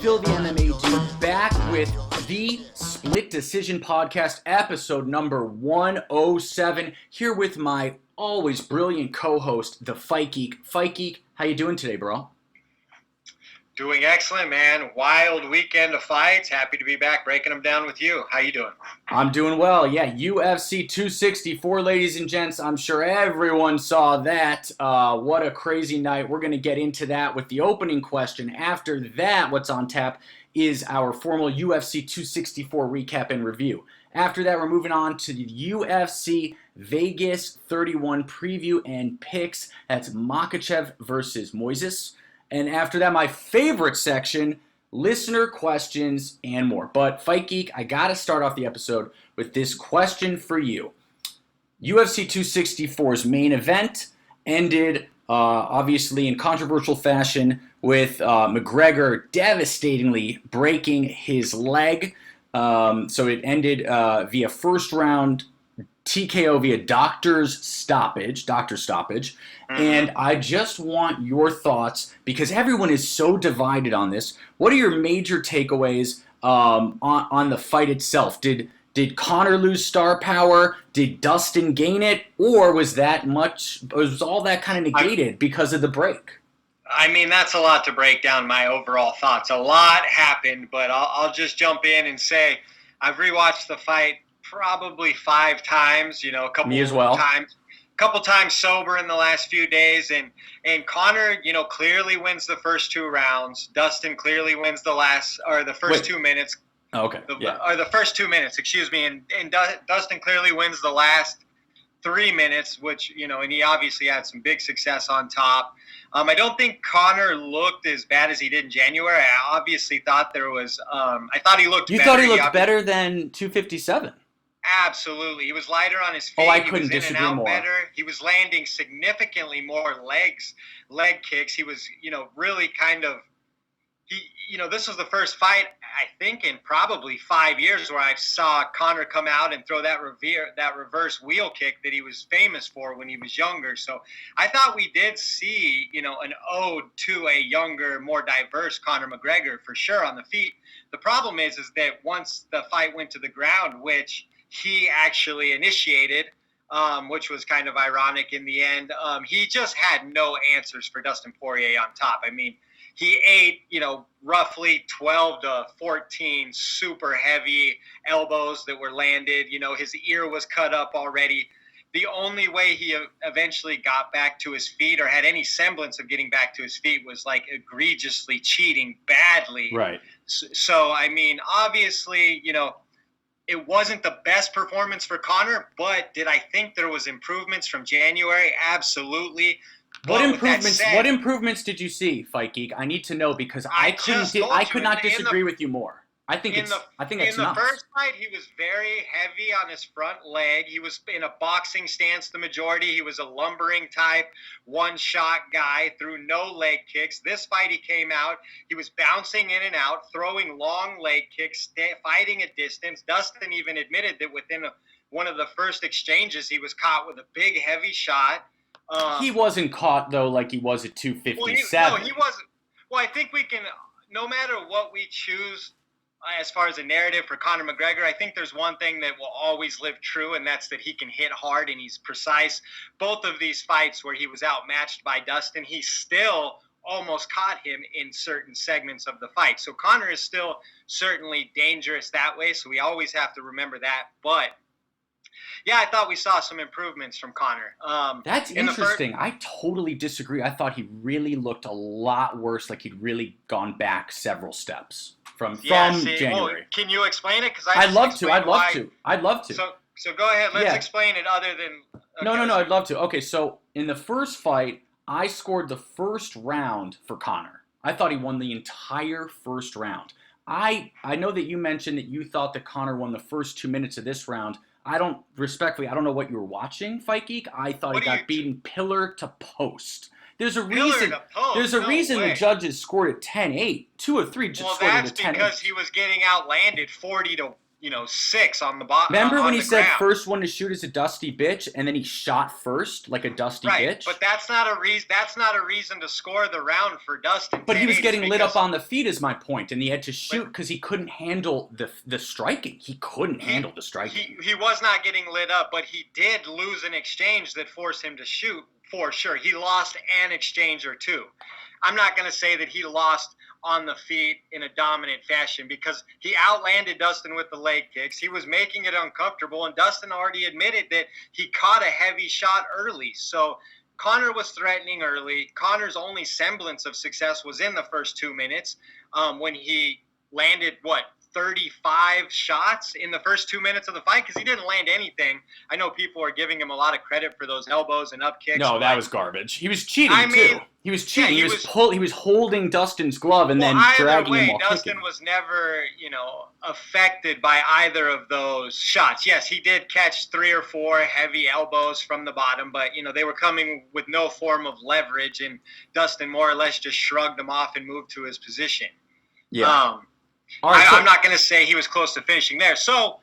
Still the MMA Dude, back with the Split Decision Podcast, episode number 107, here with my always brilliant co-host, the Fight Geek. Fight Geek, how you doing today, bro? Doing excellent, man. Wild weekend of fights. Happy to be back breaking them down with you. How you doing? I'm doing well. Yeah, UFC 264, ladies and gents. I'm sure everyone saw that. What a crazy night. We're going to get into that with the opening question. After that, what's on tap is our formal UFC 264 recap and review. After that, we're moving on to the UFC Vegas 31 preview and picks. That's Makhachev versus Moises. And after that, my favorite section, listener questions and more. But Fight Geek, I got to start off the episode with this question for you. UFC 264's main event ended, obviously, in controversial fashion with McGregor devastatingly breaking his leg. So it ended via first round TKO via doctor stoppage. And I just want your thoughts, because everyone is so divided on this. What are your major takeaways on the fight itself? Did Conor lose star power? Did Dustin gain it? Or was all that kind of negated because of the break? I mean, that's a lot to break down my overall thoughts. A lot happened, but I'll just jump in and say I've rewatched the fight probably 5 times, a couple Me as well. couple times sober in the last few days, and Conor, clearly wins the first 2 rounds. Dustin clearly wins the first 2 minutes. Oh, okay. Or the first 2 minutes, excuse me, and Dustin clearly wins the last 3 minutes, which, and he obviously had some big success on top. I don't think Conor looked as bad as he did in January. I obviously thought there was, I thought he looked better. You thought he looked better than 257? Absolutely. He was lighter on his feet. Oh, I couldn't disagree more. Better. He was landing significantly more leg kicks. He was, really kind of, this was the first fight, I think, in probably 5 years where I saw Conor come out and throw that reverse wheel kick that he was famous for when he was younger. So I thought we did see, an ode to a younger, more diverse Conor McGregor for sure on the feet. The problem is that once the fight went to the ground, which he actually initiated, which was kind of ironic in the end, he just had no answers for Dustin Poirier on top. I mean, he ate, roughly 12 to 14 super heavy elbows that were landed. His ear was cut up already. The only way he eventually got back to his feet or had any semblance of getting back to his feet was like egregiously cheating badly. Right. So, I mean, obviously, it wasn't the best performance for Conor, but did I think there was improvements from January? Absolutely. What improvements did you see, Fight Geek? I need to know, because I could not disagree with you more. I think it's nuts. In the first fight, he was very heavy on his front leg. He was in a boxing stance the majority. He was a lumbering type, one-shot guy, threw no leg kicks. This fight, he came out. He was bouncing in and out, throwing long leg kicks, fighting at distance. Dustin even admitted that within one of the first exchanges, he was caught with a big, heavy shot. He wasn't caught, though, like he was at 257. Well, he wasn't. Well, I think we can, no matter what we choose as far as a narrative for Conor McGregor, I think there's one thing that will always live true, and that's that he can hit hard and he's precise. Both of these fights where he was outmatched by Dustin, he still almost caught him in certain segments of the fight. So Conor is still certainly dangerous that way, so we always have to remember that. But yeah, I thought we saw some improvements from Conor. That's interesting. I totally disagree. I thought he really looked a lot worse, like he'd really gone back several steps from January. Can you explain it? Because I'd love to. So go ahead. Let's explain it other than... No, I'd love to. Okay, so in the first fight, I scored the first round for Conor. I thought he won the entire first round. I know that you mentioned that you thought that Conor won the first 2 minutes of this round. I don't know what you were watching, Fight Geek. I thought he got beaten pillar to post. There's a reason. The judges scored at 10-8. 2 or 3 just scored at 10-8. Well, that's because he was getting outlanded 40 to 6 on the bottom. Remember when he said ground. first one to shoot is a dusty bitch, and then he shot first like a dusty bitch? But that's not a reason. That's not a reason to score the round for Dustin. But he was getting lit up on the feet, is my point, and he had to shoot because he couldn't handle the striking. He couldn't handle the striking. He was not getting lit up, but he did lose an exchange that forced him to shoot for sure. He lost an exchange or two. I'm not going to say that he lost on the feet in a dominant fashion because he outlanded Dustin with the leg kicks. He was making it uncomfortable, and Dustin already admitted that he caught a heavy shot early. So Conor was threatening early. Conor's only semblance of success was in the first 2 minutes when he landed, 35 shots in the first 2 minutes of the fight because he didn't land anything. I know people are giving him a lot of credit for those elbows and up kicks. No, that was garbage. He was cheating too. He was cheating. Yeah, he was holding Dustin's glove and then dragging him while Dustin kicking. Was never, affected by either of those shots. Yes, he did catch 3 or 4 heavy elbows from the bottom, but they were coming with no form of leverage, and Dustin more or less just shrugged them off and moved to his position. Yeah. I'm not going to say he was close to finishing there. So,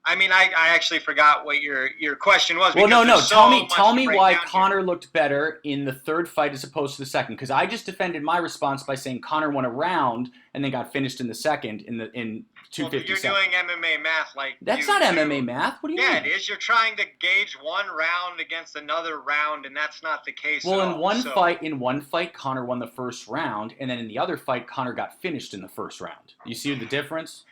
I actually forgot what your question was. Well, no. Tell me why Conor looked better in the third fight as opposed to the second. Because I just defended my response by saying Conor won a round and then got finished in the second in 257. Well, you're doing MMA math That's not MMA math. What do you mean? Yeah, it is. You're trying to gauge one round against another round, and that's not the case. Well, in one fight, Conor won the first round, and then in the other fight, Conor got finished in the first round. You see the difference?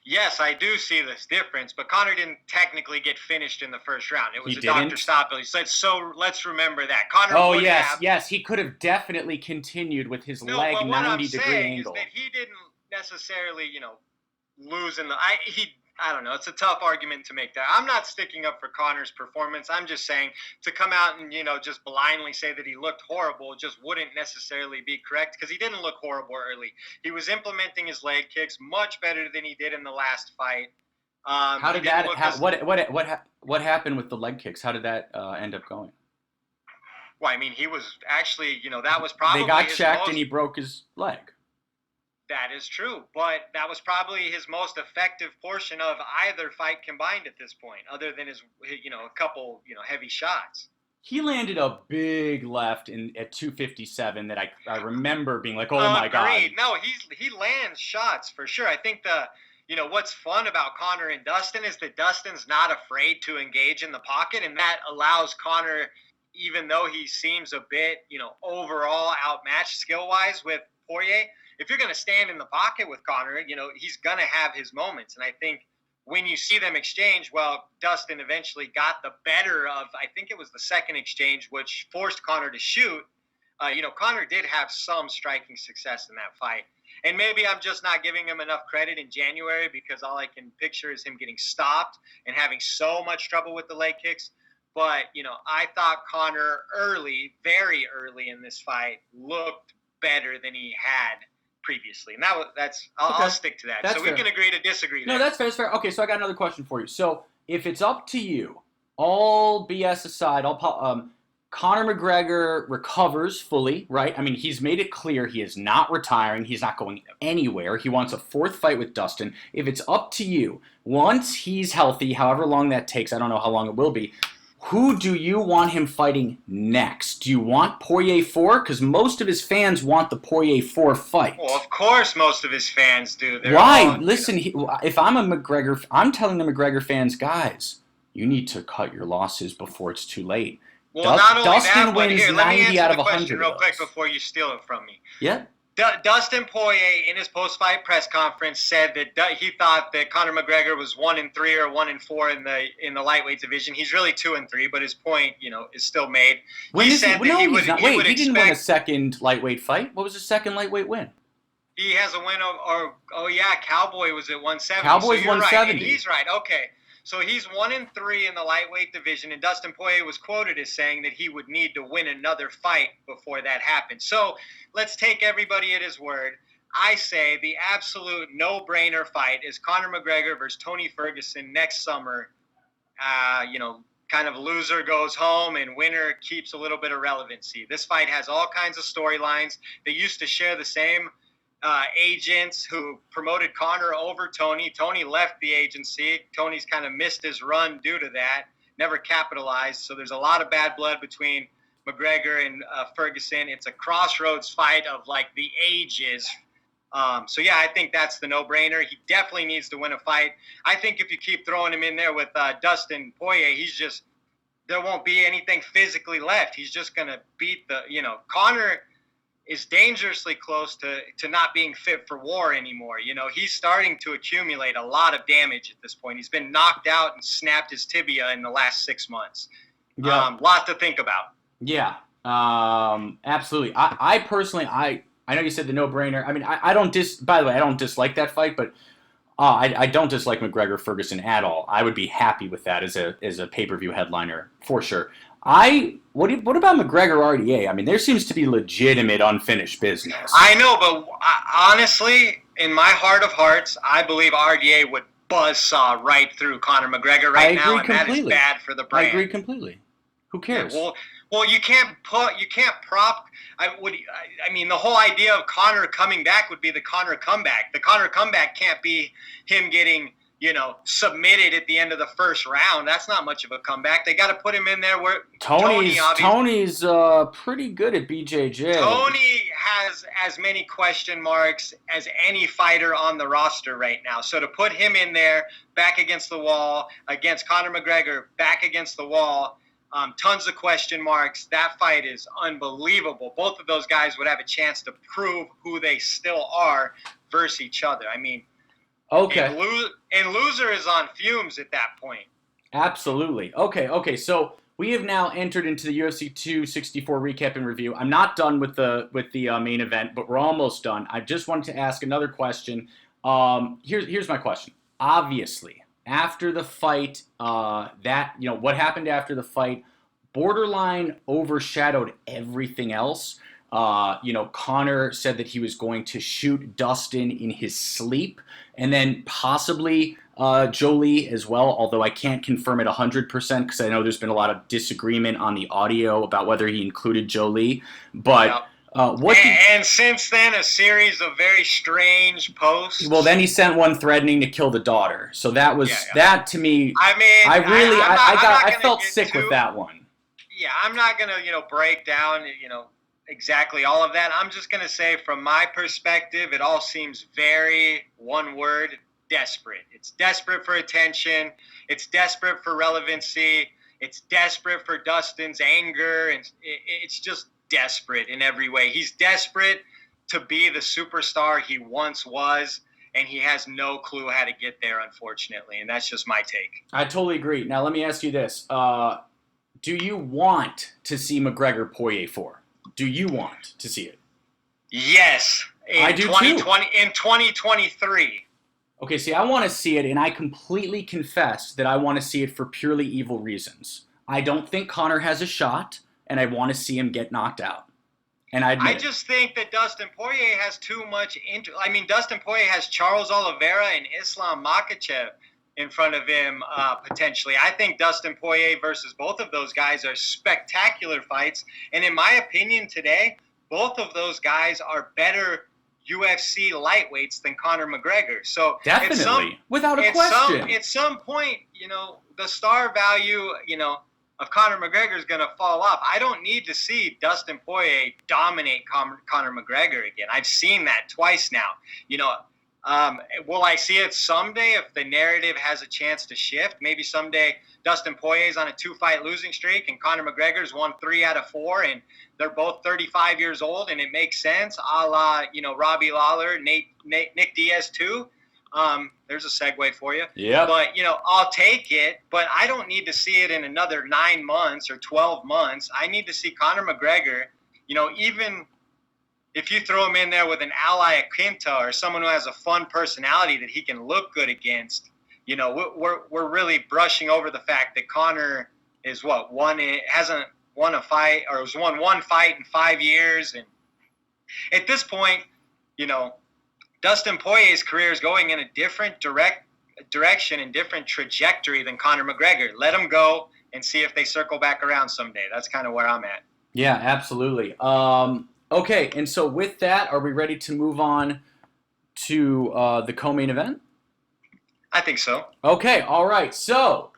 Yes, I do see this difference, but Conor didn't technically get finished in the first round. It was doctor stoppage. So let's remember that. Conor Yes, he could have definitely continued with his leg 90-degree angle. Is that he didn't necessarily, lose in the I don't know. It's a tough argument to make there. I'm not sticking up for Conor's performance. I'm just saying to come out and, just blindly say that he looked horrible just wouldn't necessarily be correct because he didn't look horrible early. He was implementing his leg kicks much better than he did in the last fight. How did that what happened with the leg kicks? How did that end up going? Well, he was actually, that was probably they got checked and he broke his leg. That is true, but that was probably his most effective portion of either fight combined at this point, other than his, a couple, heavy shots. He landed a big left at 257 that I remember being like, oh my God. No, he lands shots for sure. I think what's fun about Conor and Dustin is that Dustin's not afraid to engage in the pocket, and that allows Conor, even though he seems a bit, overall outmatched skill-wise with Poirier, if you're going to stand in the pocket with Conor, he's going to have his moments. And I think when you see them exchange, Dustin eventually got the better of, I think it was the second exchange, which forced Conor to shoot. Conor did have some striking success in that fight. And maybe I'm just not giving him enough credit in January because all I can picture is him getting stopped and having so much trouble with the leg kicks. But, I thought Conor very early in this fight, looked better than he had previously, and I'll stick to that. That's so fair. We can agree to disagree there. No, that's fair. That's fair. Okay, so I got another question for you. So if it's up to you, all BS aside, Conor McGregor recovers fully, right? He's made it clear he is not retiring. He's not going anywhere. He wants a fourth fight with Dustin. If it's up to you, once he's healthy, however long that takes, I don't know how long it will be, who do you want him fighting next? Do you want Poirier 4? Because most of his fans want the Poirier 4 fight. Well, of course most of his fans do. Why? Listen, if I'm I'm telling the McGregor fans, guys, you need to cut your losses before it's too late. Well, not only Dustin that, but wins here, let me 90 out answer of the 100 question real quick before you steal it from me. Yeah. Dustin Poirier, in his post-fight press conference, said that he thought that Conor McGregor was 1-3 or 1-4 in the lightweight division. He's really 2-3, but his point, is still made. He didn't win a second lightweight fight. What was his second lightweight win? He has a win Cowboy was at 170. Cowboy's so 170. Right, he's right. Okay. So he's 1-3 in the lightweight division, and Dustin Poirier was quoted as saying that he would need to win another fight before that happened. So let's take everybody at his word. I say the absolute no-brainer fight is Conor McGregor versus Tony Ferguson next summer. Kind of loser goes home and winner keeps a little bit of relevancy. This fight has all kinds of storylines. They used to share the same agents who promoted Conor over Tony. Tony left the agency. Tony's kind of missed his run due to that, never capitalized. So there's a lot of bad blood between McGregor and Ferguson. It's a crossroads fight of like the ages. So yeah, I think that's the no-brainer. He definitely needs to win a fight. I think if you keep throwing him in there with Dustin Poirier, there won't be anything physically left. He's just gonna beat Conor is dangerously close to not being fit for war anymore. He's starting to accumulate a lot of damage at this point. He's been knocked out and snapped his tibia in the last 6 months. Yeah. Lot to think about. Yeah, absolutely. I personally, I know you said the no-brainer. I mean, by the way, I don't dislike that fight, but I don't dislike McGregor Ferguson at all. I would be happy with that as a pay-per-view headliner for sure. What about McGregor RDA? I mean, there seems to be legitimate unfinished business. I know, but honestly, in my heart of hearts, I believe RDA would buzzsaw right through Conor McGregor right now, and that is bad for the brand. I agree completely. Who cares? Yeah, well, you can't prop. I mean, the whole idea of Conor coming back would be the Conor comeback. The Conor comeback can't be him getting submitted at the end of the first round. That's not much of a comeback. They got to put him in there where Tony's pretty good at BJJ. Tony has as many question marks as any fighter on the roster right now. So to put him in there, back against the wall, against Conor McGregor, back against the wall, tons of question marks. That fight is unbelievable. Both of those guys would have a chance to prove who they still are versus each other. I mean, okay. And loser is on fumes at that point. Absolutely. Okay. So we have now entered into the UFC 264 recap and review. I'm not done with the main event, but we're almost done. I just wanted to ask another question. Here's my question. Obviously, after the fight, what happened after the fight borderline overshadowed everything else. Conor said that he was going to shoot Dustin in his sleep, and then possibly Jolie as well, although I can't confirm it 100% because I know there's been a lot of disagreement on the audio about whether he included Jolie. But and since then, a series of very strange posts. Well, then he sent one threatening to kill the daughter. So that was that to me. I mean, I felt sick with that one. Yeah, I'm not gonna break down exactly all of that. I'm just gonna say, from my perspective, it all seems very one word: desperate. It's desperate for attention. It's desperate for relevancy. It's desperate for Dustin's anger, and it's just desperate in every way. He's desperate to be the superstar he once was, and he has no clue how to get there, unfortunately, and that's just my take. I totally agree. Now, let me ask you this. Do you want to see McGregor Poirier 4? Do you want to see it? Yes. I do too. In 2023. Okay, see, I want to see it, and I completely confess that I want to see it for purely evil reasons. I don't think Conor has a shot, and I want to see him get knocked out. And I just think that Dustin Poirier has too much Dustin Poirier has Charles Oliveira and Islam Makhachev in front of him potentially. I think Dustin Poirier versus both of those guys are spectacular fights. And in my opinion today, both of those guys are better UFC lightweights than Conor McGregor. So definitely, without a question. At some point, the star value, of Conor McGregor is going to fall off. I don't need to see Dustin Poirier dominate Conor McGregor again. I've seen that twice now. Will I see it someday if the narrative has a chance to shift? Maybe someday Dustin Poirier's on a 2-fight losing streak and Conor McGregor's won 3 out of 4 and they're both 35 years old and it makes sense, a la, Robbie Lawler, Nick Diaz too. There's a segue for you. Yeah. But, I'll take it, but I don't need to see it in another 9 months or 12 months. I need to see Conor McGregor, even if you throw him in there with an Ally Quinta or someone who has a fun personality that he can look good against, we're really brushing over the fact that Conor is hasn't won a fight or has won 1 fight in 5 years. And at this point, Dustin Poirier's career is going in a different direction and different trajectory than Conor McGregor. Let him go and see if they circle back around someday. That's kind of where I'm at. Yeah, absolutely. Okay, and so with that, are we ready to move on to the co-main event? I think so. Okay, all right. So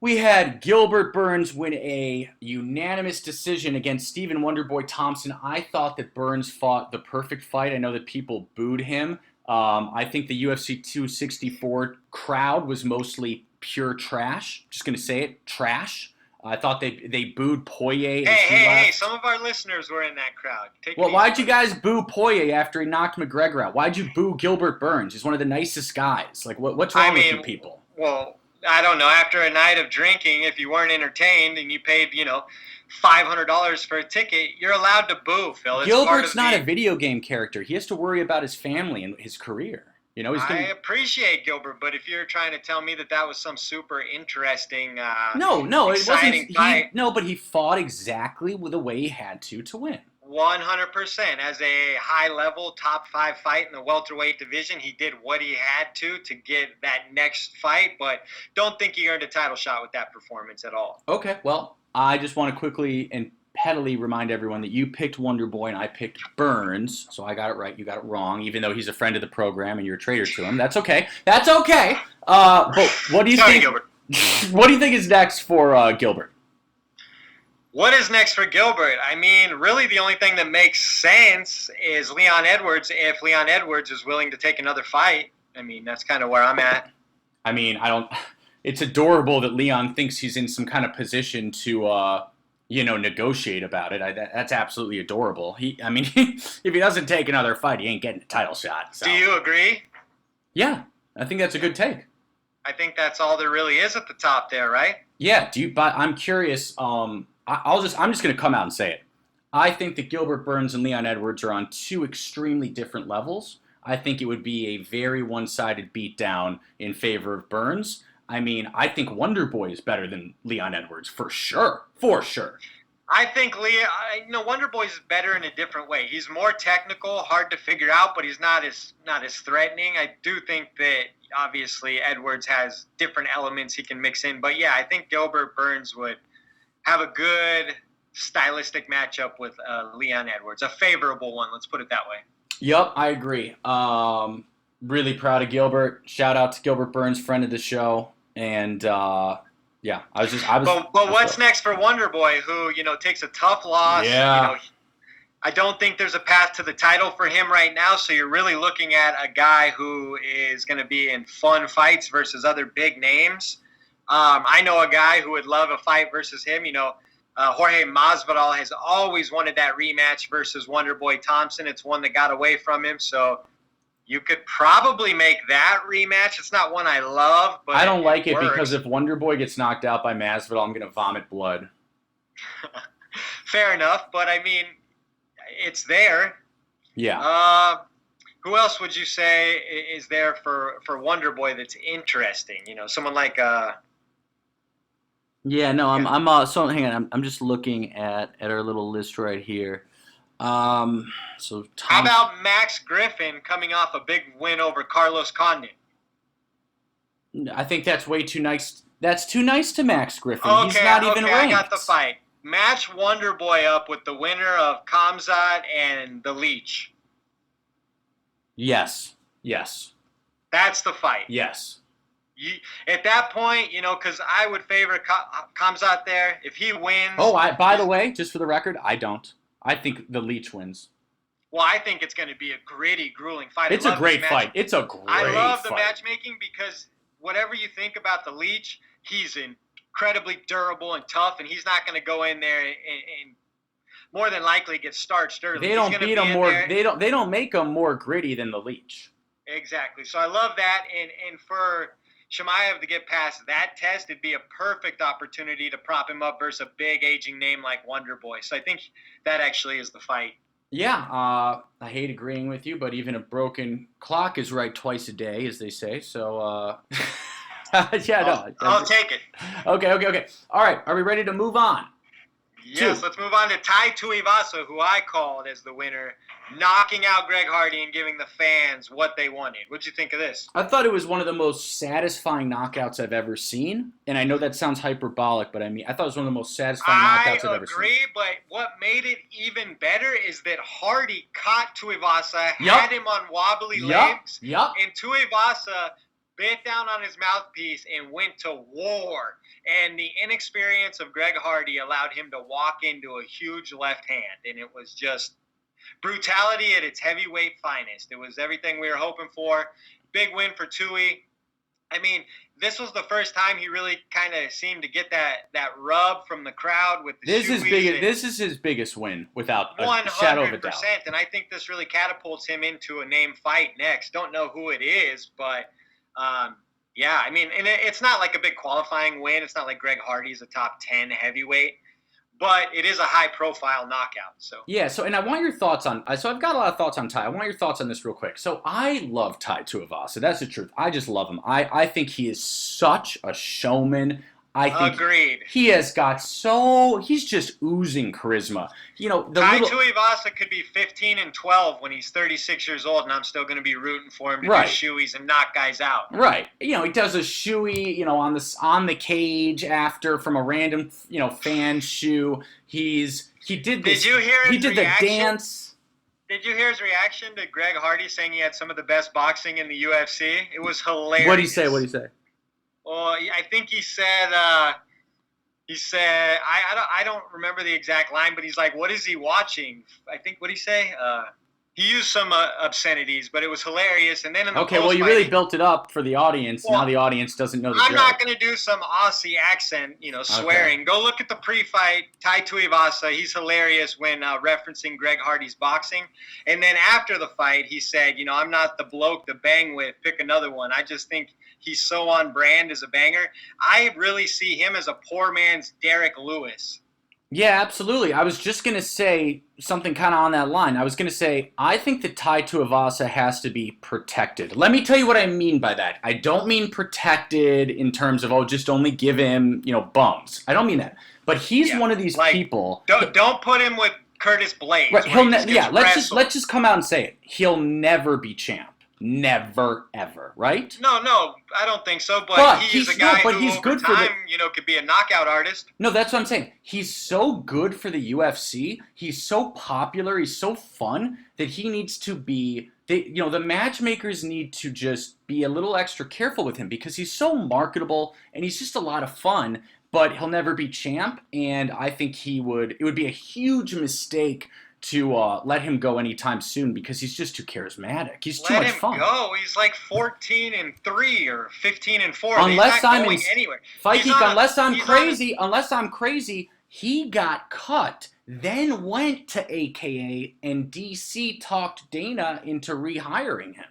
we had Gilbert Burns win a unanimous decision against Stephen Wonderboy Thompson. I thought that Burns fought the perfect fight. I know that people booed him. I think the UFC 264 crowd was mostly pure trash. Just going to say it, trash. I thought they booed Poirier. Hey! Some of our listeners were in that crowd. Well, why'd you guys boo Poirier after he knocked McGregor out? Why'd you boo Gilbert Burns? He's one of the nicest guys. Like, what's wrong with you people? Well, I don't know. After a night of drinking, if you weren't entertained and you paid, $500 for a ticket, you're allowed to boo, Phil. Gilbert's not a video game character. He has to worry about his family and his career. I appreciate Gilbert, but if you're trying to tell me that was some super interesting, no, it wasn't. Fight, but he fought exactly the way he had to win. 100%. As a high-level top 5 fight in the welterweight division, he did what he had to get that next fight, but don't think he earned a title shot with that performance at all. Okay, well, I just want to quickly and pettily remind everyone that you picked Wonderboy and I picked Burns, so I got it right, you got it wrong, even though he's a friend of the program and you're a traitor to him. That's okay. But what do you think? Gilbert. What do you think is next for Gilbert? What is next for Gilbert? I mean, really the only thing that makes sense is Leon Edwards, if Leon Edwards is willing to take another fight. I mean, that's kind of where I'm at. I mean, it's adorable that Leon thinks he's in some kind of position to negotiate about it. That's absolutely adorable. If he doesn't take another fight, he ain't getting a title shot. So. Do you agree? Yeah, I think that's a good take. I think that's all there really is at the top there, right? Yeah. But I'm curious. I'm just going to come out and say it. I think that Gilbert Burns and Leon Edwards are on two extremely different levels. I think it would be a very one-sided beatdown in favor of Burns. I mean, I think Wonderboy is better than Leon Edwards, for sure. For sure. I think Wonderboy is better in a different way. He's more technical, hard to figure out, but he's not as threatening. I do think that, obviously, Edwards has different elements he can mix in. But, yeah, I think Gilbert Burns would have a good stylistic matchup with Leon Edwards. A favorable one, let's put it that way. Yep, I agree. Really proud of Gilbert. Shout out to Gilbert Burns, friend of the show. And But what's next for Wonderboy, who takes a tough loss? Yeah. I don't think there's a path to the title for him right now. So you're really looking at a guy who is going to be in fun fights versus other big names. I know a guy who would love a fight versus him. Jorge Masvidal has always wanted that rematch versus Wonderboy Thompson. It's one that got away from him, so you could probably make that rematch. It's not one I love, but I don't like it because if Wonderboy gets knocked out by Masvidal, I'm going to vomit blood. Fair enough, but I mean, it's there. Yeah. Who else would you say is there for Wonderboy that's interesting? Someone like Yeah, no, I'm so hang on. I'm just looking at our little list right here. How about Max Griffin coming off a big win over Carlos Condit? I think that's way too nice. That's too nice to Max Griffin. Okay, he's not even ranked. I got the fight. Match Wonderboy up with the winner of Khamzat and the Leech. Yes. That's the fight. Yes. At that point, because I would favor Khamzat there. If he wins... by the way, just for the record, I don't. I think the Leech wins. Well, I think it's going to be a gritty, grueling fight. It's a great fight. It's a great fight. I love the matchmaking because whatever you think about the Leech, he's incredibly durable and tough, and he's not going to go in there and more than likely get starched early. They don't beat him more. They don't make him more gritty than the Leech. Exactly. So I love that, and for Chimaev to get past that test, it'd be a perfect opportunity to prop him up versus a big aging name like Wonderboy. So I think that actually is the fight. Yeah, I hate agreeing with you, but even a broken clock is right twice a day, as they say. So, I'll take it. Okay. All right, are we ready to move on? Yes, let's move on to Tai Tuivasa, who I called as the winner, knocking out Greg Hardy and giving the fans what they wanted. What'd you think of this? I thought it was one of the most satisfying knockouts I've ever seen. And I know that sounds hyperbolic, but I mean, I thought it was one of the most satisfying knockouts I've ever seen. I agree, but what made it even better is that Hardy caught Tuivasa, had him on wobbly legs, and Tuivasa bit down on his mouthpiece and went to war. And the inexperience of Greg Hardy allowed him to walk into a huge left hand, and it was just brutality at its heavyweight finest. It was everything we were hoping for. Big win for Tui. I mean, this was the first time he really kind of seemed to get that rub from the crowd with the This is his biggest win, without a shadow of a doubt. 100%, and I think this really catapults him into a name fight next. Don't know who it is, but yeah, I mean, and it's not like a big qualifying win. It's not like Greg Hardy's a top 10 heavyweight, but it is a high-profile knockout. So yeah, and I want your thoughts on. So I've got a lot of thoughts on Tai. I want your thoughts on this real quick. So I love Tai Tuivasa. That's the truth. I just love him. I think he is such a showman. I think agreed. He has got he's just oozing charisma. You know, Tai Tuivasa could be 15-12 when he's 36 years old, and I'm still going to be rooting for him to do shoeys and knock guys out. Right. You know, he does a shoey, you know, on the cage after from a random, you know, fan shoe. He did this. Did you hear his reaction? The dance. Did you hear his reaction to Greg Hardy saying he had some of the best boxing in the UFC? It was hilarious. What'd he say? Well, I think he said I don't remember the exact line, but he's like, what is he watching? I think, what'd he say? He used some obscenities, but it was hilarious. And then in the well, you really built it up for the audience. Well, now the audience doesn't know the joke. I'm not going to do some Aussie accent, you know, swearing. Okay. Go look at the pre-fight, Tai Tuivasa. He's hilarious when referencing Greg Hardy's boxing. And then after the fight, he said, you know, I'm not the bloke to bang with. Pick another one. I just think he's so on brand as a banger. I really see him as a poor man's Derek Lewis. Yeah, absolutely. I was just going to say something kind of on that line. I was going to say, I think that Tai Tuivasa has to be protected. Let me tell you what I mean by that. I don't mean protected in terms of, just only give him, you know, bums. I don't mean that. But he's one of these people. Don't put him with Curtis Blades. Right. Let's just come out and say it. He'll never be champ. Never, ever, right? No, I don't think so. But he's a guy who he's over good time, could be a knockout artist. No, that's what I'm saying. He's so good for the UFC. He's so popular. He's so fun that he needs to be. The matchmakers need to just be a little extra careful with him because he's so marketable and he's just a lot of fun. But he'll never be champ, and I think it would be a huge mistake to let him go anytime soon because he's just too charismatic. He's too much fun. Let him go. He's like 14-3 or 15-4. Unless I'm anywhere. Fight Geek, unless I'm crazy, he got cut, then went to AKA, and DC talked Dana into rehiring him.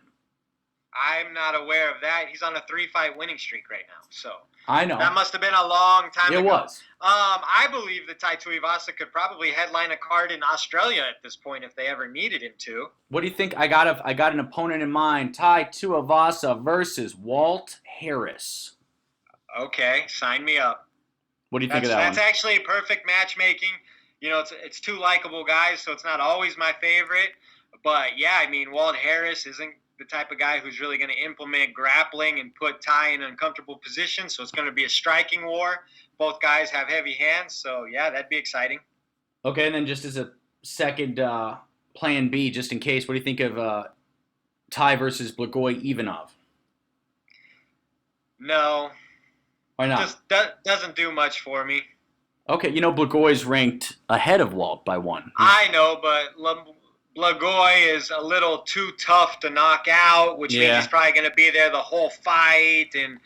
I'm not aware of that. He's on a 3-fight winning streak right now, so I know. That must have been a long time ago. It was. I believe that Tai Tuivasa could probably headline a card in Australia at this point if they ever needed him to. What do you think? I got an opponent in mind. Tai Tuivasa versus Walt Harris. Okay, sign me up. What do you think of that That's actually perfect matchmaking. You know, it's two likable guys, so it's not always my favorite. But, yeah, I mean, Walt Harris isn't the type of guy who's really going to implement grappling and put Tai in uncomfortable positions. So it's going to be a striking war. Both guys have heavy hands. So, yeah, that'd be exciting. Okay, and then just as a second plan B, just in case, what do you think of Tai versus Blagoy Ivanov? No. Why not? Just doesn't do much for me. Okay, you know Blagoy's ranked ahead of Walt by one. I know, but Blagoy is a little too tough to knock out, which means he's probably going to be there the whole fight and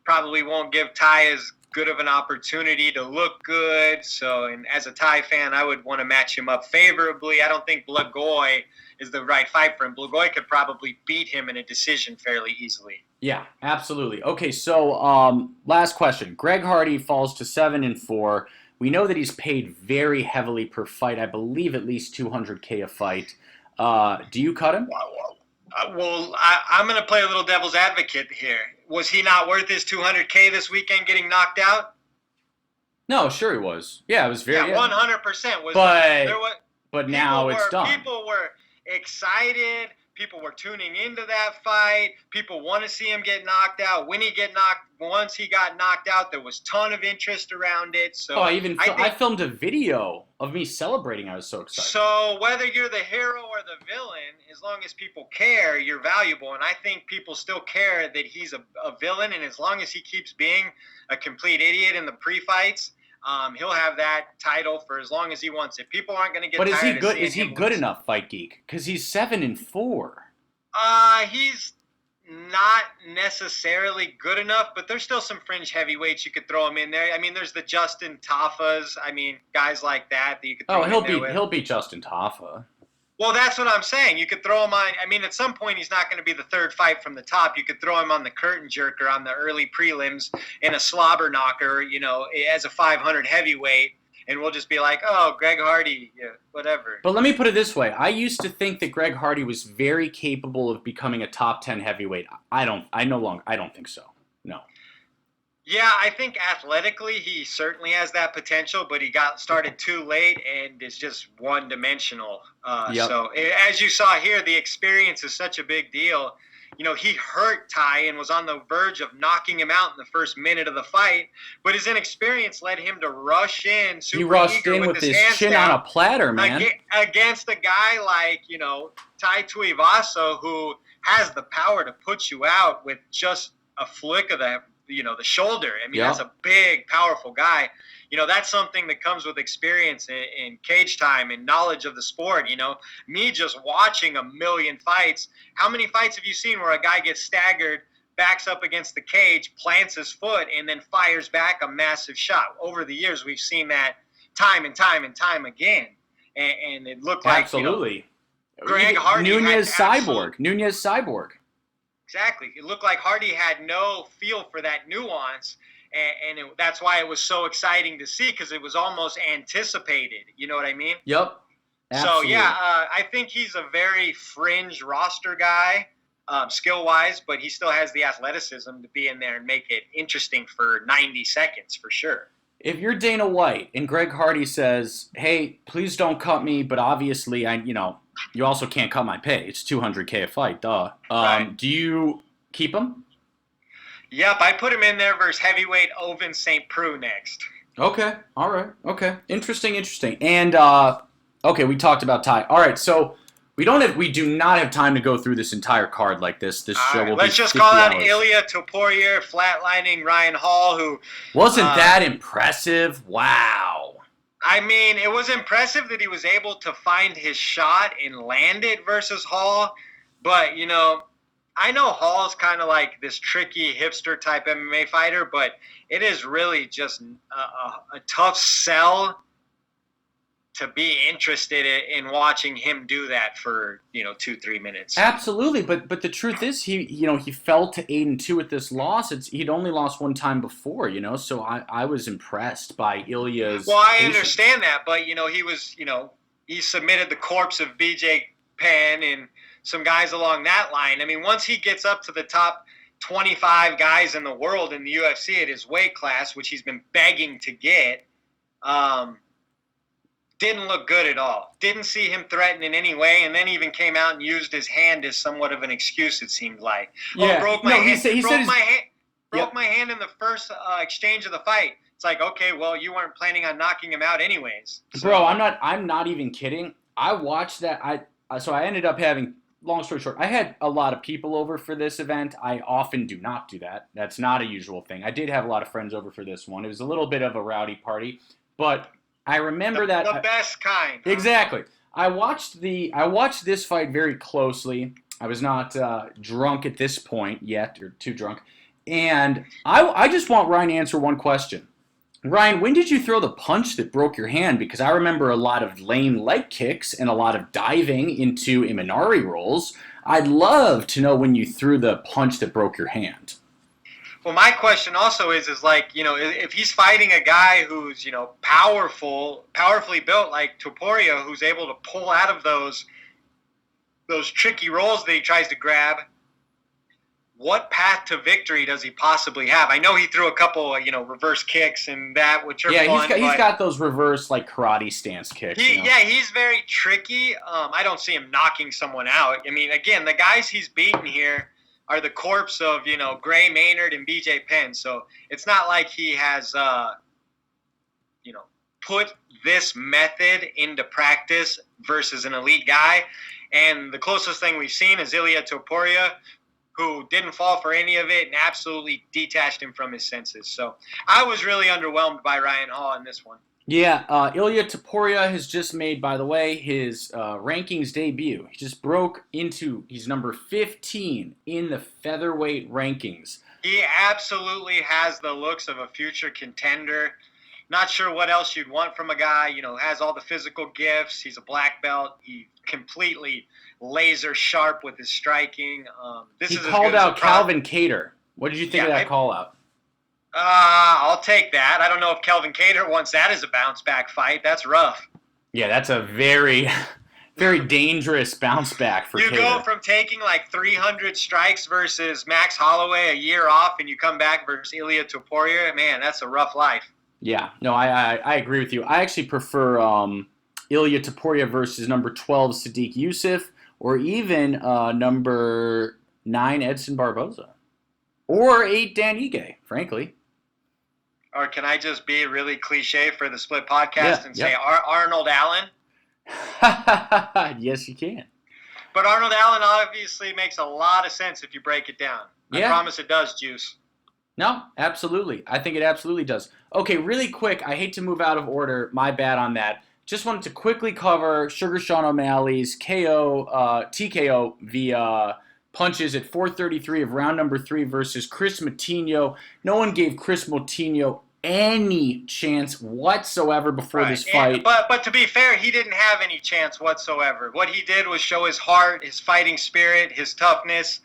probably won't give Tai as good of an opportunity to look good. So, and as a Tai fan, I would want to match him up favorably. I don't think Blagoy is the right fight for him. Blagoy could probably beat him in a decision fairly easily. Yeah, absolutely. Okay, so last question. Greg Hardy falls to 7-4. We know that he's paid very heavily per fight. I believe at least $200K a fight. Do you cut him? Well, I'm going to play a little devil's advocate here. Was he not worth his $200K this weekend getting knocked out? No, sure he was. Yeah, it was very. Yeah, 100% was. But There was now it's done. people were excited. People were tuning into that fight. People want to see him get knocked out. Once he got knocked out, there was ton of interest around it. So Oh, I filmed a video of me celebrating. I was so excited. So whether you're the hero or the villain, as long as people care, you're valuable. And I think people still care that he's a villain. And as long as he keeps being a complete idiot in the pre-fights, he'll have that title for as long as he wants it. People aren't going to get. But is he tired good? Of Is he good enough, Fight Geek? Because he's 7-4. He's not necessarily good enough, but there's still some fringe heavyweights you could throw him in there. I mean, there's the Justin Taffas. I mean, guys like that you could throw him in there with. He'll beat Justin Taffa. Well, that's what I'm saying. You could throw him on. I mean, at some point, he's not going to be the third fight from the top. You could throw him on the curtain jerker on the early prelims in a slobber knocker, as a 500 heavyweight. And we'll just be like, oh, Greg Hardy, yeah, whatever. But let me put it this way. I used to think that Greg Hardy was very capable of becoming a top 10 heavyweight. I don't think so. No. Yeah, I think athletically he certainly has that potential, but he got started too late and is just one-dimensional. Yep. So as you saw here, the experience is such a big deal. He hurt Ty and was on the verge of knocking him out in the first minute of the fight, but his inexperience led him to rush in He rushed in with his chin on a platter, man. Against a guy like, Tai Tuivasa, who has the power to put you out with just a flick of the shoulder. I mean, That's a big, powerful guy. That's something that comes with experience in cage time and knowledge of the sport. Me just watching a million fights. How many fights have you seen where a guy gets staggered, backs up against the cage, plants his foot, and then fires back a massive shot? Over the years, we've seen that time and time and time again. And it looked like, absolutely. Greg Hardy. Nunez Cyborg. Exactly. It looked like Hardy had no feel for that nuance, and that's why it was so exciting to see, because it was almost anticipated. You know what I mean? Yep. Absolutely. So, yeah, I think he's a very fringe roster guy, skill-wise, but he still has the athleticism to be in there and make it interesting for 90 seconds for sure. If you're Dana White and Greg Hardy says, hey, please don't cut me, but obviously, you also can't cut my pay. It's $200K a fight, duh. Right. Do you keep him? Yep, I put him in there versus heavyweight Ovince St. Preux next. Okay, all right, okay. Interesting. And, okay, we talked about Ty. All right, so we do not have time to go through this entire card like this. This show will be 50 hours. Let's just call out Ilya Topuria flatlining Ryan Hall, who... Wasn't that impressive? Wow. I mean, it was impressive that he was able to find his shot and land it versus Hall. But, I know Hall's kind of like this tricky hipster type MMA fighter, but it is really just a tough sell to be interested in watching him do that for 2-3 minutes. Absolutely, but the truth is he fell to 8-2 with this loss. He'd only lost one time before, so I was impressed by Ilya's. Well, I understand that, but he was he submitted the corpse of BJ Penn and some guys along that line. I mean, once he gets up to the top 25 guys in the world in the UFC at his weight class, which he's been begging to get, didn't look good at all. Didn't see him threatened in any way, and then even came out and used his hand as somewhat of an excuse, it seemed like. Yeah. Broke my hand in the first exchange of the fight. It's like, okay, well, you weren't planning on knocking him out anyways. So. Bro, I'm not even kidding. I watched that. So I ended up having, long story short, I had a lot of people over for this event. I often do not do that. That's not a usual thing. I did have a lot of friends over for this one. It was a little bit of a rowdy party, but I remember the best kind. Huh? Exactly. I watched this fight very closely. I was not drunk at this point yet, or too drunk. And I just want Ryan to answer one question. Ryan, when did you throw the punch that broke your hand? Because I remember a lot of lame leg kicks and a lot of diving into Imanari rolls. I'd love to know when you threw the punch that broke your hand. Well, my question also is like, if he's fighting a guy who's, powerfully built like Topuria, who's able to pull out of those tricky rolls that he tries to grab, what path to victory does he possibly have? I know he threw a couple, reverse kicks and that, which are fun. He's got those reverse like karate stance kicks. Yeah, he's very tricky. I don't see him knocking someone out. I mean, again, the guys he's beaten here are the corpse of Gray Maynard and BJ Penn. So it's not like he has put this method into practice versus an elite guy. And the closest thing we've seen is Ilia Topuria, who didn't fall for any of it and absolutely detached him from his senses. So I was really underwhelmed by Ryan Hall in this one. Yeah, Ilia Topuria has just made, by the way, his rankings debut. He just broke into, he's number 15 in the featherweight rankings. He absolutely has the looks of a future contender. Not sure what else you'd want from a guy, has all the physical gifts. He's a black belt. He completely laser sharp with his striking. He called out Calvin Kattar. What did you think of that call out? I'll take that. I don't know if Calvin Kattar wants that as a bounce back fight. That's rough. Yeah, that's a very, very dangerous bounce back for Kattar. You go from taking like 300 strikes versus Max Holloway a year off, and you come back versus Ilia Topuria. Man, that's a rough life. Yeah, no, I agree with you. I actually prefer Ilia Topuria versus number 12 Sadiq Youssef, or even number 9 Edson Barboza, or 8 Dan Ige, frankly. Or can I just be really cliche for the Split podcast and say Arnold Allen? Yes, you can. But Arnold Allen obviously makes a lot of sense if you break it down. I promise it does, Juice. No, absolutely. I think it absolutely does. Okay, really quick, I hate to move out of order. My bad on that. Just wanted to quickly cover Sugar Sean O'Malley's TKO via punches at 4:33 of round number 3 versus Chris Moutinho. No one gave Chris Moutinho any chance whatsoever before this fight. But to be fair, he didn't have any chance whatsoever. What he did was show his heart, his fighting spirit, his toughness.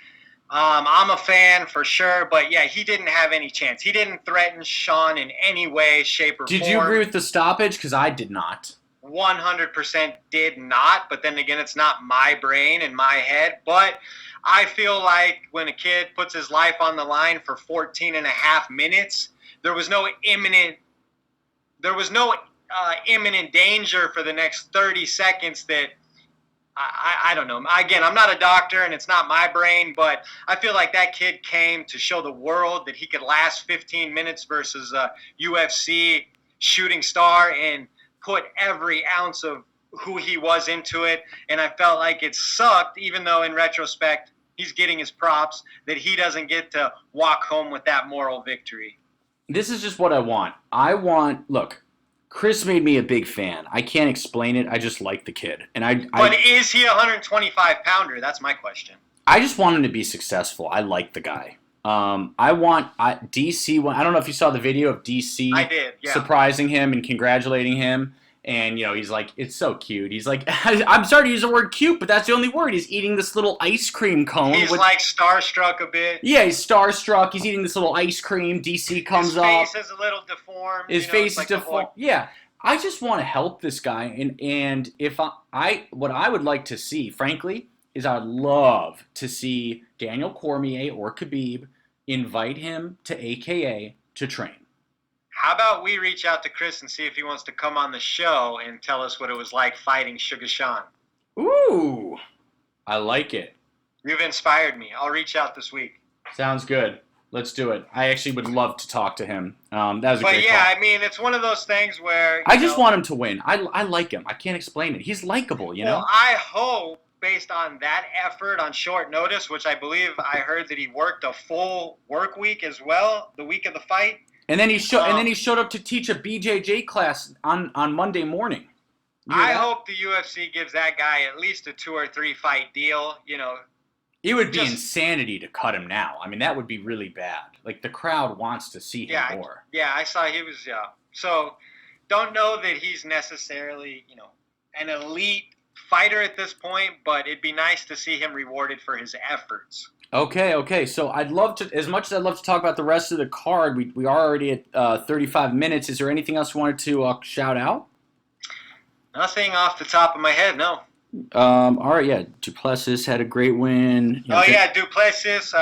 I'm a fan for sure, but yeah, he didn't have any chance. He didn't threaten Sean in any way, shape, or form. Did you agree with the stoppage? Because I did not. 100% did not, but then again, it's not my brain and my head. But I feel like when a kid puts his life on the line for 14 and a half minutes, there was no imminent danger for the next 30 seconds that I don't know. Again, I'm not a doctor and it's not my brain, but I feel like that kid came to show the world that he could last 15 minutes versus a UFC shooting star and put every ounce of who he was into it. And I felt like it sucked, even though in retrospect, he's getting his props, that he doesn't get to walk home with that moral victory. This is just what I want. Look, Chris made me a big fan. I can't explain it. I just like the kid. But is he a 125-pounder? That's my question. I just want him to be successful. I like the guy. I want DC. I don't know if you saw the video of DC. I did, yeah. Surprising him and congratulating him. And, he's like, it's so cute. He's like, I'm sorry to use the word cute, but that's the only word. He's eating this little ice cream cone. He's like starstruck a bit. Yeah, he's starstruck. He's eating this little ice cream. DC comes up. His face is a little deformed. His face is deformed. Yeah. I just want to help this guy. And if what I would like to see, frankly, is I'd love to see Daniel Cormier or Khabib invite him to AKA to train. How about we reach out to Chris and see if he wants to come on the show and tell us what it was like fighting Sugar Sean? Ooh, I like it. You've inspired me. I'll reach out this week. Sounds good. Let's do it. I actually would love to talk to him. That was a great call. I mean, it's one of those things where... I just want him to win. I like him. I can't explain it. He's likable, you know? Well, I hope, based on that effort on short notice, which I believe I heard that he worked a full work week as well, the week of the fight. And then he showed up to teach a BJJ class on Monday morning. I hope the UFC gives that guy at least a 2 or 3 fight deal. It would be insanity to cut him now. I mean, that would be really bad. Like, the crowd wants to see him more. Yeah, I saw he was. So, don't know that he's necessarily an elite fighter at this point, but it'd be nice to see him rewarded for his efforts. Okay. So I'd love to, as much as I'd love to talk about the rest of the card, we are already at 35 minutes. Is there anything else you wanted to shout out? Nothing off the top of my head, no. All right, yeah. Duplessis had a great win. Duplessis.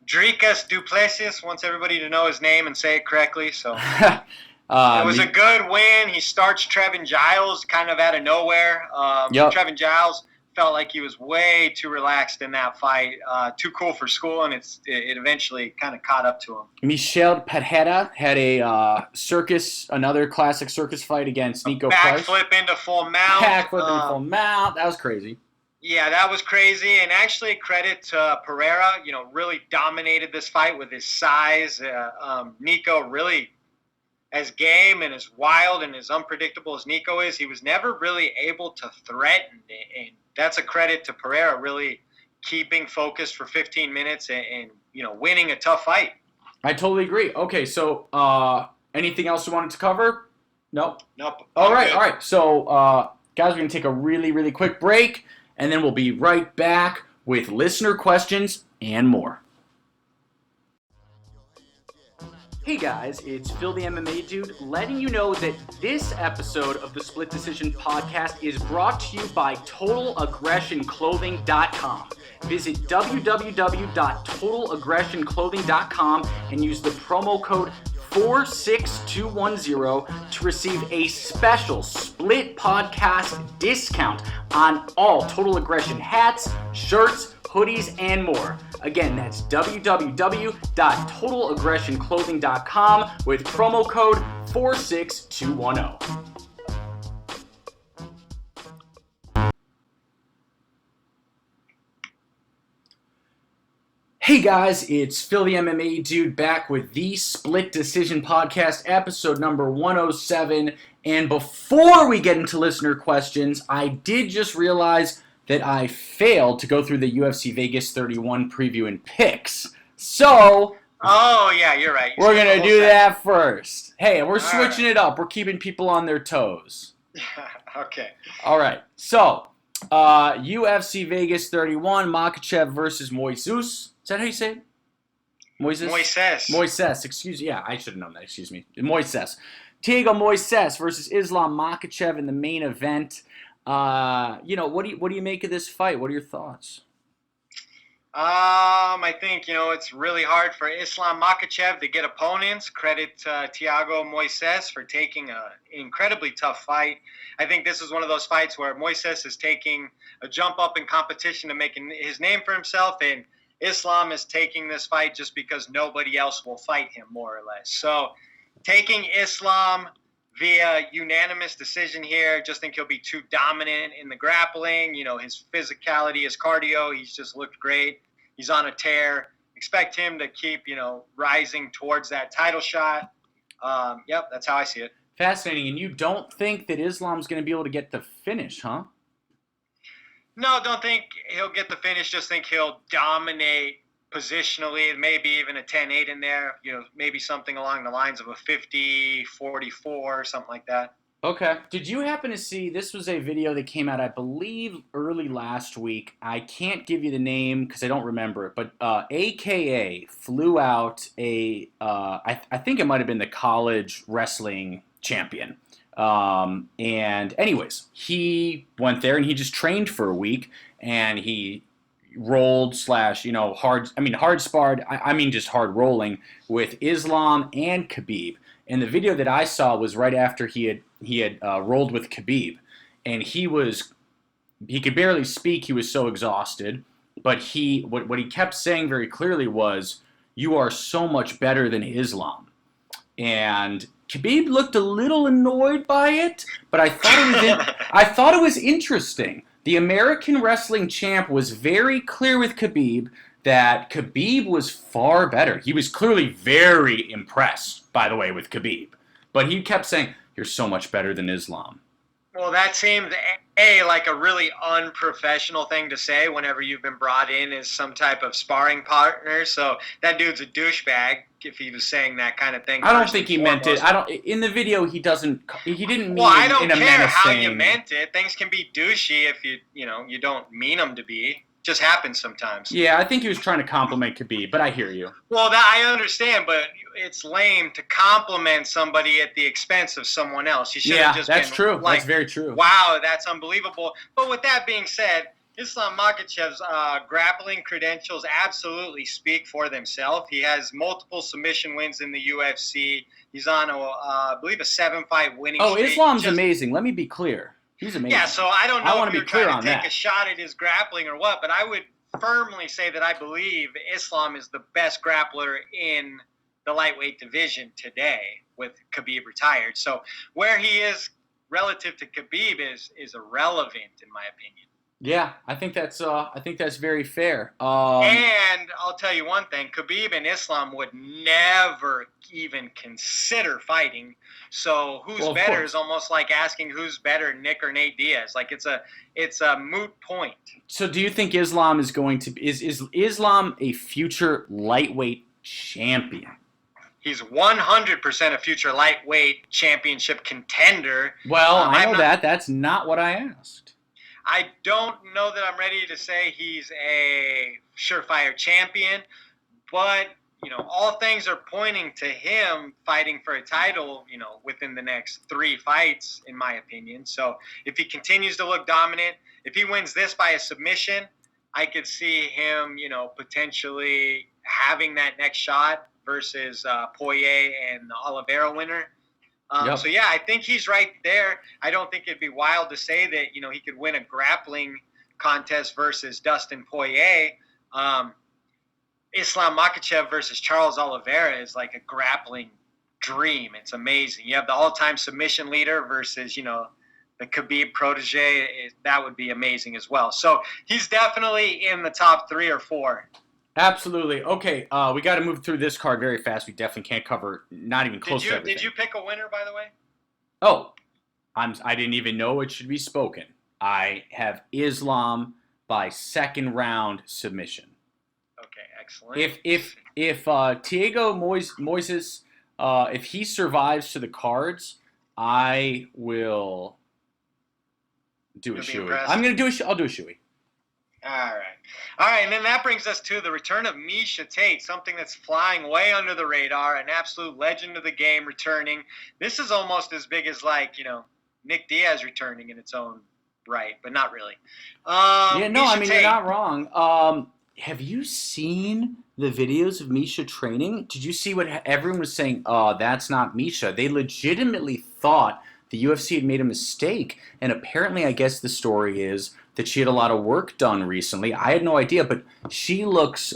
Dricus du Plessis wants everybody to know his name and say it correctly. So it was a good win. He starts Trevin Giles kind of out of nowhere. Yep. Trevin Giles felt like he was way too relaxed in that fight, too cool for school, and it eventually kind of caught up to him. Michel Pereira had another classic circus fight against Nico Price. Backflip into full mount. Backflip into full mount. That was crazy. Yeah, that was crazy. And actually, credit to Pereira, really dominated this fight with his size. Nico really, as game and as wild and as unpredictable as Nico is, he was never really able to threaten. And that's a credit to Pereira, really keeping focused for 15 minutes and winning a tough fight. I totally agree. Okay, so anything else you wanted to cover? Nope. All right. So, guys, we're going to take a really, really quick break, and then we'll be right back with listener questions and more. Hey guys, it's Phil the MMA Dude letting you know that this episode of the Split Decision Podcast is brought to you by TotalAggressionClothing.com. Visit www.TotalAggressionClothing.com and use the promo code 46210 to receive a special Split Podcast discount on all Total Aggression hats, shirts, hoodies, and more. Again, that's www.TotalAggressionClothing.com with promo code 46210. Hey guys, it's Phil the MMA Dude back with the Split Decision Podcast, episode number 107. And before we get into listener questions, I did just realize that I failed to go through the UFC Vegas 31 preview and picks. So, oh yeah, you're right. We're going to do that first. Hey, we're switching it up. We're keeping people on their toes. Okay. All right. So, UFC Vegas 31, Makhachev versus Moises. Is that how you say it? Moises. Excuse me. Yeah, I should have known that. Excuse me. Moises. Thiago Moises versus Islam Makhachev in the main event. What do you make of this fight? What are your thoughts? I think, it's really hard for Islam Makhachev to get opponents. Credit to Thiago Moises for taking an incredibly tough fight. I think this is one of those fights where Moises is taking a jump up in competition to make his name for himself, and Islam is taking this fight just because nobody else will fight him, more or less. So taking Islam via unanimous decision here, just think he'll be too dominant in the grappling. His physicality, his cardio, he's just looked great. He's on a tear. Expect him to keep, rising towards that title shot. Yep, that's how I see it. Fascinating. And you don't think that Islam's going to be able to get the finish, huh? No, don't think he'll get the finish. Just think he'll dominate positionally, maybe even a 10-8 in there. Maybe something along the lines of a 50-44, something like that. Okay. Did you happen to see, this was a video that came out, I believe, early last week. I can't give you the name because I don't remember it, but AKA flew out I think it might have been the college wrestling champion. And anyways, he went there and he just trained for a week, and he rolled / hard sparred, just hard rolling with Islam and Khabib. And the video that I saw was right after he had rolled with Khabib, and he could barely speak. He was so exhausted, but what he kept saying very clearly was, "You are so much better than Islam." And Khabib looked a little annoyed by it, but I thought it was interesting. The American wrestling champ was very clear with Khabib that Khabib was far better. He was clearly very impressed, by the way, with Khabib. But he kept saying, "You're so much better than Islam." Well, that seemed, like a really unprofessional thing to say whenever you've been brought in as some type of sparring partner. So that dude's a douchebag if he was saying that kind of thing. I don't think he meant it. In the video, he didn't mean well, I don't in a care menacing. how you meant it. Things can be douchey if you don't mean them to be. Just happens sometimes. Yeah, I think he was trying to compliment Khabib, but I hear you. Well, that I understand, but it's lame to compliment somebody at the expense of someone else. You should have just that's been true. Like, that's very true. Wow, that's unbelievable. But with that being said, Islam Makhachev's grappling credentials absolutely speak for themselves. He has multiple submission wins in the UFC. He's on, I believe, a 7-fight winning streak. Islam's amazing. Let me be clear. He's amazing. Yeah, so I don't know if you're trying to take that. a shot at his grappling or what, but I would firmly say that I believe Islam is the best grappler in the lightweight division today with Khabib retired. So where he is relative to Khabib is irrelevant in my opinion. Yeah, I think that's very fair. And I'll tell you one thing: Khabib and Islam would never even consider fighting. So who's better is almost like asking who's better, Nick or Nate Diaz. Like it's a moot point. So do you think Islam is going to is Islam a future lightweight champion? He's 100% a future lightweight championship contender. Well, I know that. That's not what I asked. I don't know that I'm ready to say he's a surefire champion, but, all things are pointing to him fighting for a title, within the next 3 fights, in my opinion. So if he continues to look dominant, if he wins this by a submission, I could see him, potentially having that next shot versus Poirier and the Oliveira winner. So, yeah, I think he's right there. I don't think it'd be wild to say that, he could win a grappling contest versus Dustin Poirier. Islam Makhachev versus Charles Oliveira is like a grappling dream. It's amazing. You have the all-time submission leader versus, the Khabib protege. That would be amazing as well. So he's definitely in the top 3 or 4. Absolutely. Okay, we got to move through this card very fast. We definitely can't cover not even close to everything. Did you pick a winner, by the way? Oh, I didn't even know it should be spoken. I have Islam by 2nd round submission. Okay, excellent. If Thiago Moises, if he survives to the cards, I will do a shoey. I'll do a shoey. All right, and then that brings us to the return of Miesha Tate, something that's flying way under the radar, an absolute legend of the game returning. This is almost as big as, Nick Diaz returning in its own right, but not really. You're not wrong. Have you seen the videos of Miesha training? Did you see what everyone was saying? Oh, that's not Miesha. They legitimately thought the UFC had made a mistake, and apparently I guess the story is that she had a lot of work done recently. I had no idea, but she looks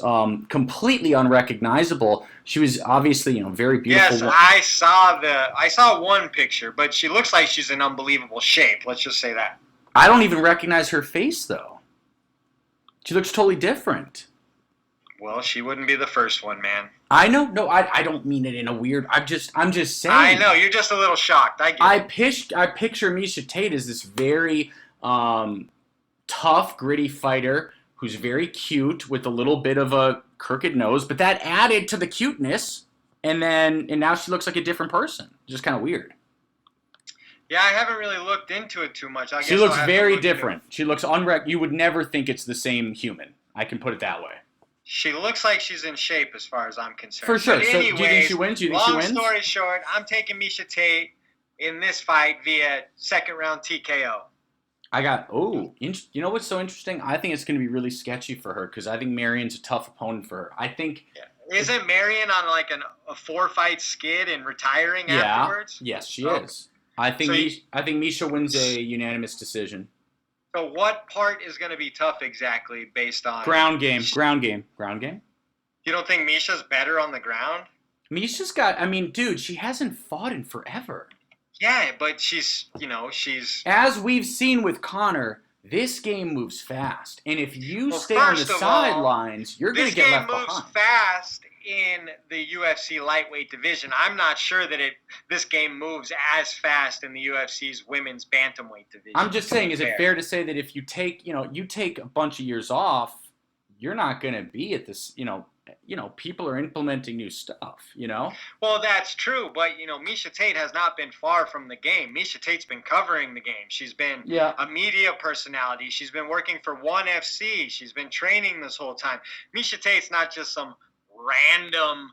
completely unrecognizable. She was obviously, very beautiful. Yes, I saw one picture, but she looks like she's in unbelievable shape. Let's just say that. I don't even recognize her face, though. She looks totally different. Well, she wouldn't be the first one, man. I know. No, I don't mean it in a weird. I'm just saying. I know you're just a little shocked. I picture Miesha Tate as this very tough, gritty fighter who's very cute with a little bit of a crooked nose, but that added to the cuteness, and now she looks like a different person. Just kind of weird. Yeah, I haven't really looked into it too much. She looks very different. She looks you would never think it's the same human. I can put it that way. She looks like she's in shape as far as I'm concerned. For sure. So, do you think she wins? Long story short, I'm taking Miesha Tate in this fight via 2nd round TKO. You know what's so interesting? I think it's going to be really sketchy for her because I think Marion's a tough opponent for her. I think. Yeah. Isn't Marion on a 4-fight skid and retiring afterwards? Yes, she is. I think Miesha wins a unanimous decision. So what part is going to be tough exactly based on ground game? You don't think Miesha's better on the ground? Miesha's got. Dude, she hasn't fought in forever. Yeah, but she's. As we've seen with Conor, this game moves fast, and if you stay on the sidelines, you're going to get left behind. This game moves fast in the UFC lightweight division. I'm not sure that this game moves as fast in the UFC's women's bantamweight division. I'm just saying, is it fair to say that if you take a bunch of years off, you're not going to be at this, people are implementing new stuff, Well, that's true, but, Miesha Tate has not been far from the game. Miesha Tate's been covering the game. She's been a media personality. She's been working for ONE FC. She's been training this whole time. Miesha Tate's not just some random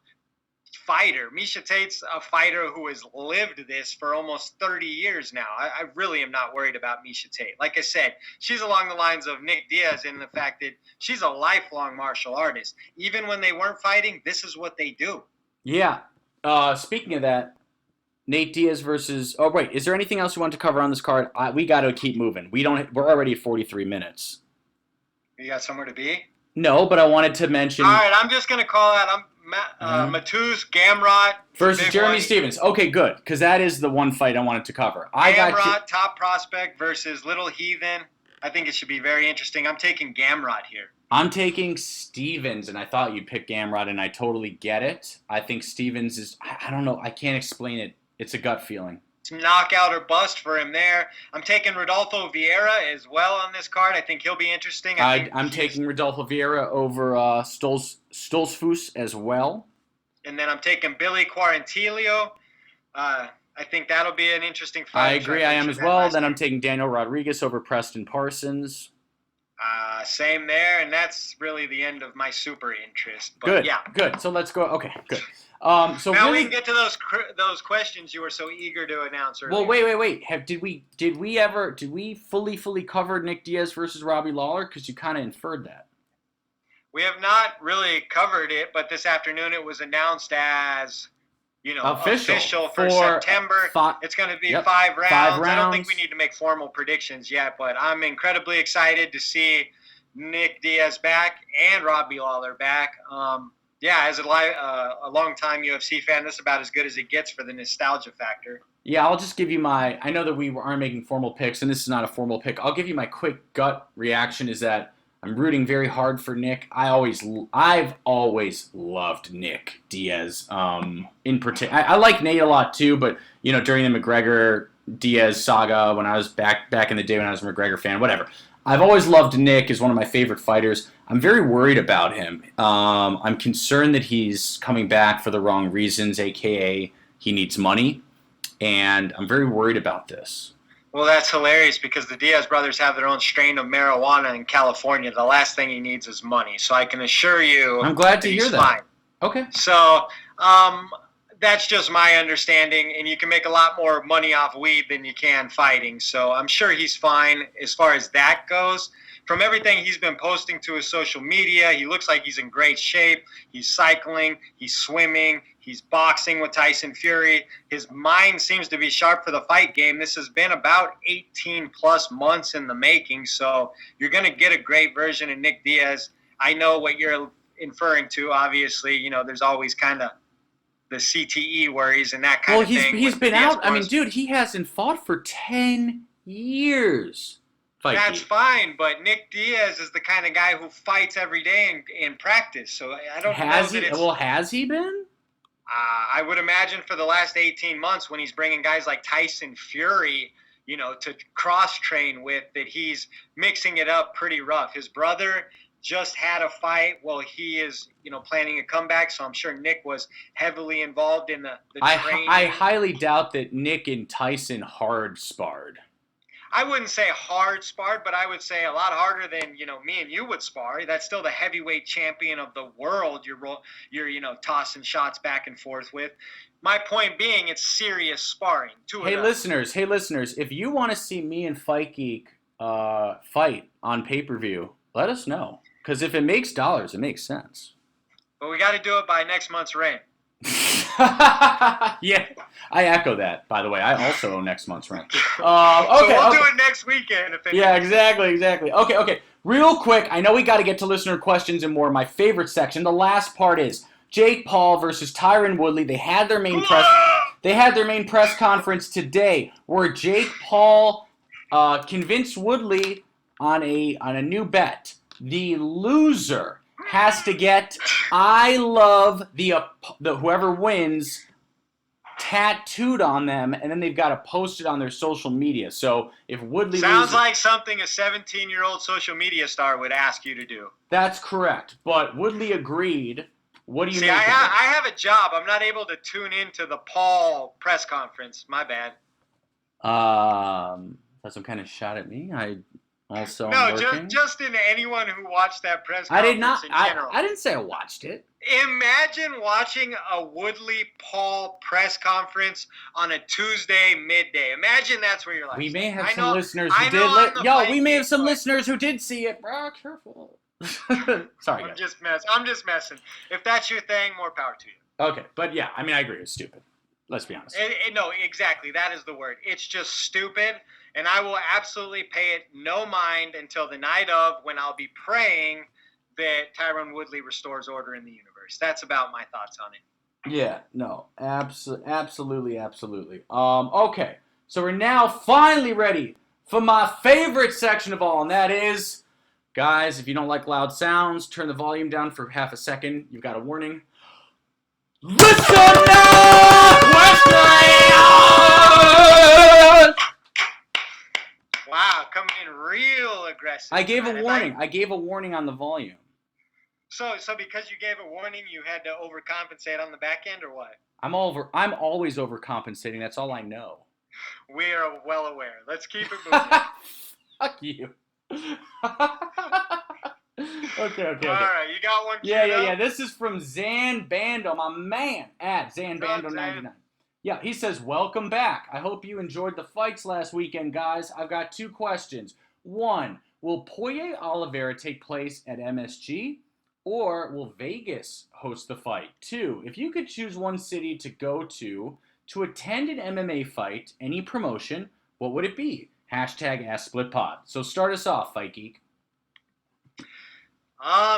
fighter. Miesha Tate's a fighter who has lived this for almost 30 years now. I really am not worried about Miesha Tate. Like I said, she's along the lines of Nick Diaz in the fact that she's a lifelong martial artist. Even when they weren't fighting, this is what they do. Yeah. Speaking of that, Nate Diaz versus. Oh wait, is there anything else you want to cover on this card? We got to keep moving. We're already at 43 minutes. You got somewhere to be? No, but I wanted to mention. All right, I'm just gonna call out. Matuz Gamrot versus Jeremy Stevens. Okay, good, because that is the one fight I wanted to cover. Gamrot, top prospect versus Little Heathen. I think it should be very interesting. I'm taking Gamrot here. I'm taking Stevens, and I thought you'd pick Gamrot, and I totally get it. I think Stevens is, I don't know, I can't explain it. It's a gut feeling. It's knockout or bust for him there. I'm taking Rodolfo Vieira as well on this card. I think he'll be interesting. I'm taking Rodolfo Vieira over Stolzfus as well. And then I'm taking Billy Quarantillo. I think that'll be an interesting fight. I agree, I am as well. Then I'm taking Daniel Rodriguez over Preston Parsons. Same there, and that's really the end of my super interest. But good, yeah. Good. So let's go. Okay, good. So now really, we can get to those questions you were so eager to announce earlier. Well, wait. Did we fully cover Nick Diaz versus Robbie Lawler? Because you kind of inferred that. We have not really covered it, but this afternoon it was announced as, official for September. It's going to be 5 rounds. 5 rounds. I don't think we need to make formal predictions yet, but I'm incredibly excited to see Nick Diaz back and Robbie Lawler back. As a long-time UFC fan, this is about as good as it gets for the nostalgia factor. Yeah, I'll just give you I know that we aren't making formal picks, and this is not a formal pick. I'll give you my quick gut reaction is that I'm rooting very hard for Nick. I've always loved Nick Diaz. In particular, I like Nate a lot too, but during the McGregor Diaz saga, when I was back in the day when I was a McGregor fan, whatever. I've always loved Nick as one of my favorite fighters. I'm very worried about him. I'm concerned that he's coming back for the wrong reasons, a.k.a. he needs money, and I'm very worried about this. Well, that's hilarious because the Diaz brothers have their own strain of marijuana in California. The last thing he needs is money. So I can assure you I'm glad to hear that. Fine. Okay. So that's just my understanding, and you can make a lot more money off weed than you can fighting. So I'm sure he's fine as far as that goes. From everything he's been posting to his social media, he looks like he's in great shape. He's cycling, he's swimming, he's boxing with Tyson Fury. His mind seems to be sharp for the fight game. This has been about 18-plus months in the making, so you're going to get a great version of Nick Diaz. I know what you're inferring to. Obviously, there's always kind of the CTE worries and that kind of thing. Well, he's been out. I mean, dude, he hasn't fought for 10 years. That's fine, but Nick Diaz is the kind of guy who fights every day in practice. So I don't know that it's... Well, has he been? I would imagine for the last 18 months when he's bringing guys like Tyson Fury, to cross-train with, that he's mixing it up pretty rough. His brother just had a fight. Well, he is, planning a comeback, so I'm sure Nick was heavily involved in the training. I highly doubt that Nick and Tyson hard sparred. I wouldn't say hard sparred, but I would say a lot harder than, me and you would spar. That's still the heavyweight champion of the world you're tossing shots back and forth with. My point being, it's serious sparring. Hey, listeners, if you want to see me and Fight Geek fight on pay-per-view, let us know. Because if it makes dollars, it makes sense. But we got to do it by next month's rent. Yeah, I echo that, by the way. I also owe next month's rent. Okay, so we'll do it next weekend. Exactly. Okay. Real quick, I know we got to get to listener questions and more. My favorite section, the last part is Jake Paul versus Tyron Woodley. They had their main press conference today where Jake Paul convinced Woodley on a new bet. The loser has to get "I love the whoever wins" tattooed on them, and then they've got to post it on their social media. So if Woodley sounds like something a 17-year-old social media star would ask you to do. That's correct, but Woodley agreed. What do you see? I have a job. I'm not able to tune into the Paul press conference. My bad. That's some kind of shot at me. Also, No, I'm working. just in anyone who watched that press conference I did not. in general. I didn't say I watched it. Imagine watching a Woodley-Paul press conference on a Tuesday midday. Imagine that's where you're like. We may have some listeners who did. We may have some listeners who did see it, bro. Careful. Sorry, guys. I'm just messing. If that's your thing, more power to you. Okay, but yeah, I mean, I agree. It's stupid. Let's be honest. No, exactly. That is the word. It's just stupid, and I will absolutely pay it no mind until the night of, when I'll be praying that Tyron Woodley restores order in the universe. That's about my thoughts on it. Yeah, no, absolutely. Okay, so we're now finally ready for my favorite section of all, and that is, guys, if you don't like loud sounds, turn the volume down for half a second. You've got a warning. Listen now! Wow, coming in real aggressive. I gave a warning. I gave a warning on the volume. So because you gave a warning, you had to overcompensate on the back end, or what? I'm always overcompensating. That's all I know. We are well aware. Let's keep it moving. Fuck you. Okay. All right, you got one. Yeah. This is from Zan Bando, my man, at Zan Bando 99. Yeah, he says, welcome back. I hope you enjoyed the fights last weekend, guys. I've got 2 questions. 1, will Poirier Oliveira take place at MSG, or will Vegas host the fight? 2, if you could choose one city to go to attend an MMA fight, any promotion, what would it be? #AskSplitPod. So start us off, Fight Geek.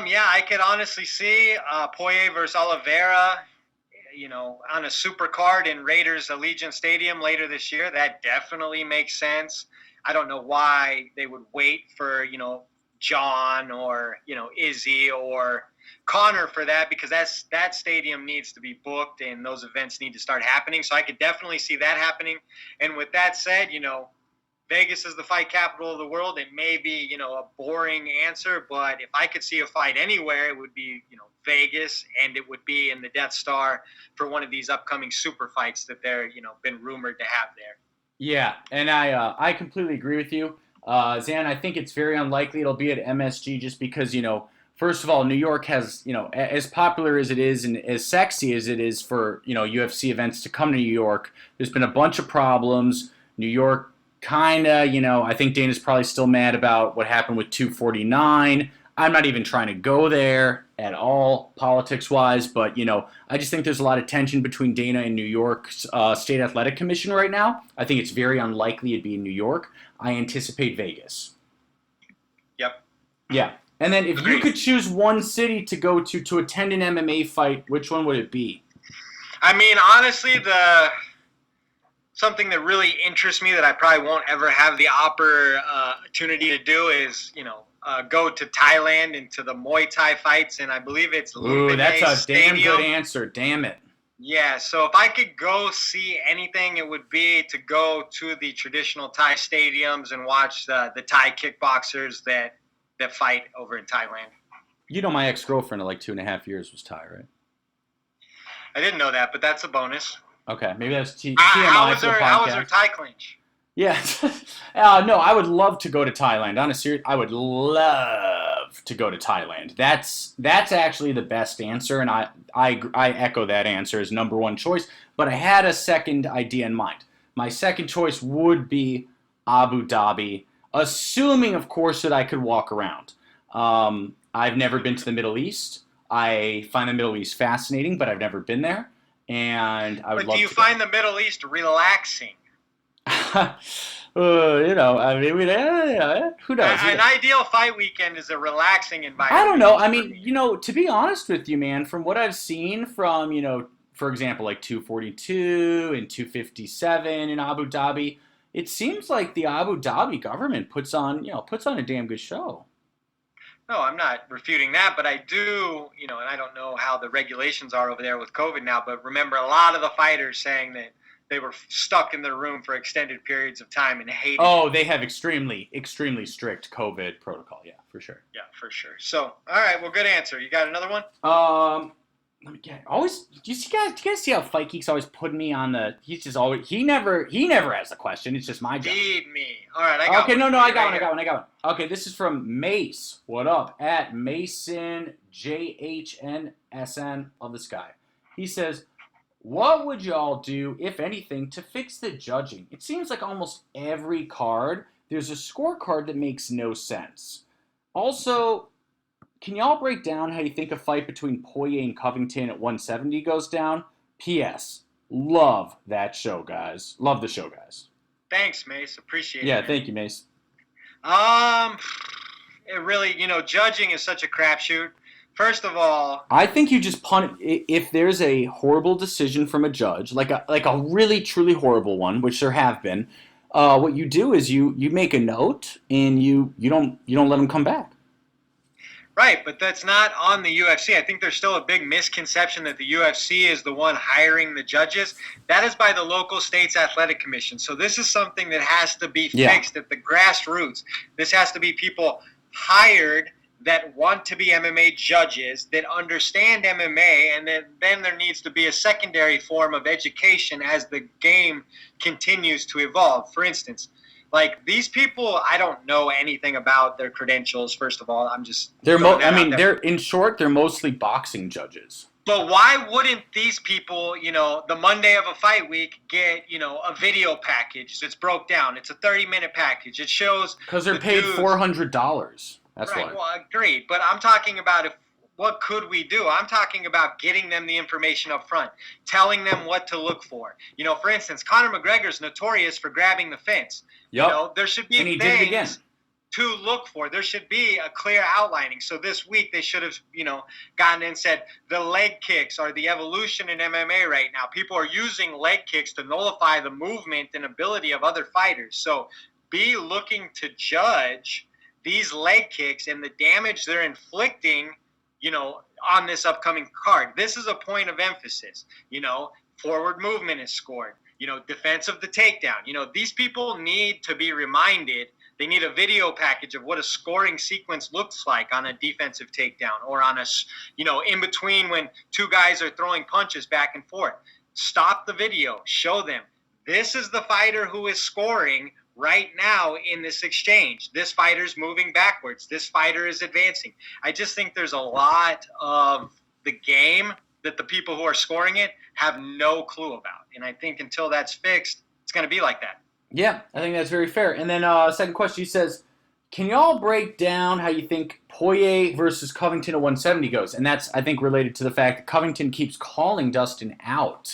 Yeah, I could honestly see Poirier versus Oliveira, on a super card in Raiders Allegiant Stadium later this year. That definitely makes sense. I don't know why they would wait for, John or, Izzy or Connor for that, because that stadium needs to be booked and those events need to start happening. So I could definitely see that happening. And with that said, Vegas is the fight capital of the world. It may be, a boring answer, but if I could see a fight anywhere, it would be, Vegas, and it would be in the Death Star for one of these upcoming super fights that they're, been rumored to have there. Yeah, and I completely agree with you. Zan, I think it's very unlikely it'll be at MSG just because, first of all, New York has, as popular as it is and as sexy as it is for, UFC events to come to New York, there's been a bunch of problems. New York kind of, I think Dana's probably still mad about what happened with 249. I'm not even trying to go there at all, politics-wise, but, I just think there's a lot of tension between Dana and New York's State Athletic Commission right now. I think it's very unlikely it'd be in New York. I anticipate Vegas. Yep. Yeah. And then if you could choose one city to go to attend an MMA fight, which one would it be? I mean, honestly, something that really interests me that I probably won't ever have the opportunity to do is, go to Thailand and to the Muay Thai fights, and I believe it's Ooh, that's a damn good answer. Damn it. Yeah, so if I could go see anything, it would be to go to the traditional Thai stadiums and watch the Thai kickboxers that fight over in Thailand. My ex-girlfriend of like 2.5 years was Thai, right? I didn't know that, but that's a bonus. Okay, maybe that's TMI how for the podcast. How was her Thai clinch? Yeah. No, I would love to go to Thailand. On a serious, I would love to go to Thailand. That's actually the best answer, and I echo that answer as number one choice. But I had a second idea in mind. My second choice would be Abu Dhabi, assuming, of course, that I could walk around. I've never been to the Middle East. I find the Middle East fascinating, but I've never been there, and I would love to. But do you find the Middle East relaxing? Who knows? An ideal fight weekend is a relaxing environment. I don't know. I mean, to be honest with you, man, from what I've seen from, for example, like 242 and 257 in Abu Dhabi, it seems like the Abu Dhabi government puts on a damn good show. No, I'm not refuting that, but I do, and I don't know how the regulations are over there with COVID now, but remember a lot of the fighters saying that they were stuck in their room for extended periods of time and hated. Oh, they have extremely, extremely strict COVID protocol. Yeah, for sure. Yeah, for sure. So, all right, well, good answer. You got another one? let me get always. Do you guys see how Fight Geek's always putting me on the? He's just always he never has a question. It's just my job. Feed me. All right, I got Okay, one. no, for I you got right one. here. Okay, this is from Mace. What up? At Mason JHNSN of the Sky. He says, "What would y'all do, if anything, to fix the judging? It seems like almost every card there's a scorecard that makes no sense. Also, can y'all break down how you think a fight between Poirier and Covington at 170 goes down? P.S. Love that show, guys. Love the show, guys." Thanks, Mace. Appreciate it. Yeah, Man. thank you, Mace. It really, judging is such a crapshoot. First of all, I think you just punt if there's a horrible decision from a judge, like a really truly horrible one, which there have been. What you do is you make a note and you don't let them come back. right, but that's not on the UFC. I think there's still a big misconception that the UFC is the one hiring the judges. That is by the local state's athletic commission. So this is something that has to be fixed at the grassroots. This has to be people hired that want to be MMA judges, that understand MMA, and then there needs to be a secondary form of education as the game continues to evolve. For instance, like these people, I don't know anything about their credentials. First of all, I'm just They're throwing that out there. they're in short, they're mostly boxing judges. But why wouldn't these people, the Monday of a fight week, get, a video package that's broke down? It's a 30-minute package. It shows Because they're paid $400. That's right. why. Well, agreed. But I'm talking about what could we do? I'm talking about getting them the information up front, telling them what to look for. For instance, Conor McGregor's notorious for grabbing the fence. Yep. There should be And he did it again. things to look for. There should be a clear outlining. So this week they should have, gotten in and said the leg kicks are the evolution in MMA right now. People are using leg kicks to nullify the movement and ability of other fighters. So be looking to judge these leg kicks and the damage they're inflicting, on this upcoming card. This is a point of emphasis. Forward movement is scored. Defense of the takedown. These people need to be reminded. They need a video package of what a scoring sequence looks like on a defensive takedown or on a, in between when two guys are throwing punches back and forth. Stop the video. Show them. This is the fighter who is scoring right now in this exchange. This fighter's moving backwards. This fighter is advancing. I just think there's a lot of the game that the people who are scoring it have no clue about. And I think until that's fixed, it's going to be like that. Yeah, I think that's very fair. And then second question, he says, can y'all break down how you think Poirier versus Covington at 170 goes? And that's, I think, related to the fact that Covington keeps calling Dustin out,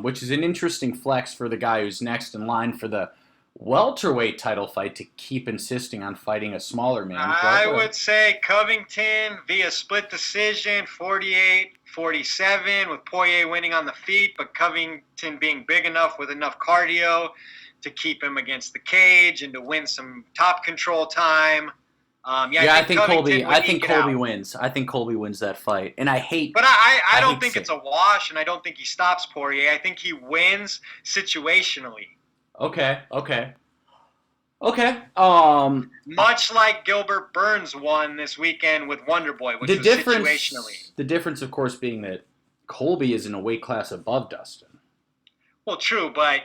which is an interesting flex for the guy who's next in line for the welterweight title fight to keep insisting on fighting a smaller man. I would say Covington via split decision, 48-47, with Poirier winning on the feet, but Covington being big enough with enough cardio to keep him against the cage and to win some top control time. I think Colby wins. I think Colby wins that fight, and I hate. But I don't think it's a wash, and I don't think he stops Poirier. I think he wins situationally. Okay. Much like Gilbert Burns won this weekend with Wonderboy, which was situationally. The difference, of course, being that Colby is in a weight class above Dustin. Well, true, but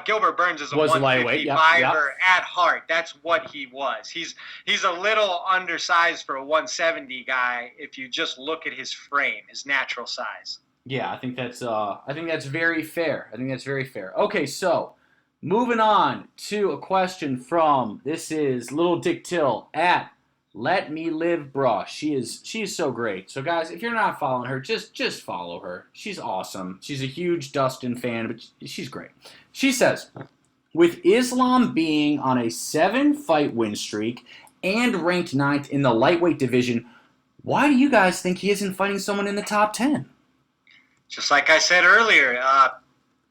Gilbert Burns is a 155er at heart. That's what he was. He's a little undersized for a 170 guy if you just look at his frame, his natural size. Yeah, I think that's very fair. Okay, so moving on to a question from, this is Little Dick Till at Let Me Live Bruh. She is so great. So guys, if you're not following her, just follow her. She's awesome. She's a huge Dustin fan, but she's great. She says, with Islam being on a 7-fight win streak and ranked 9th in the lightweight division, why do you guys think he isn't fighting someone in the top 10? Just like I said earlier,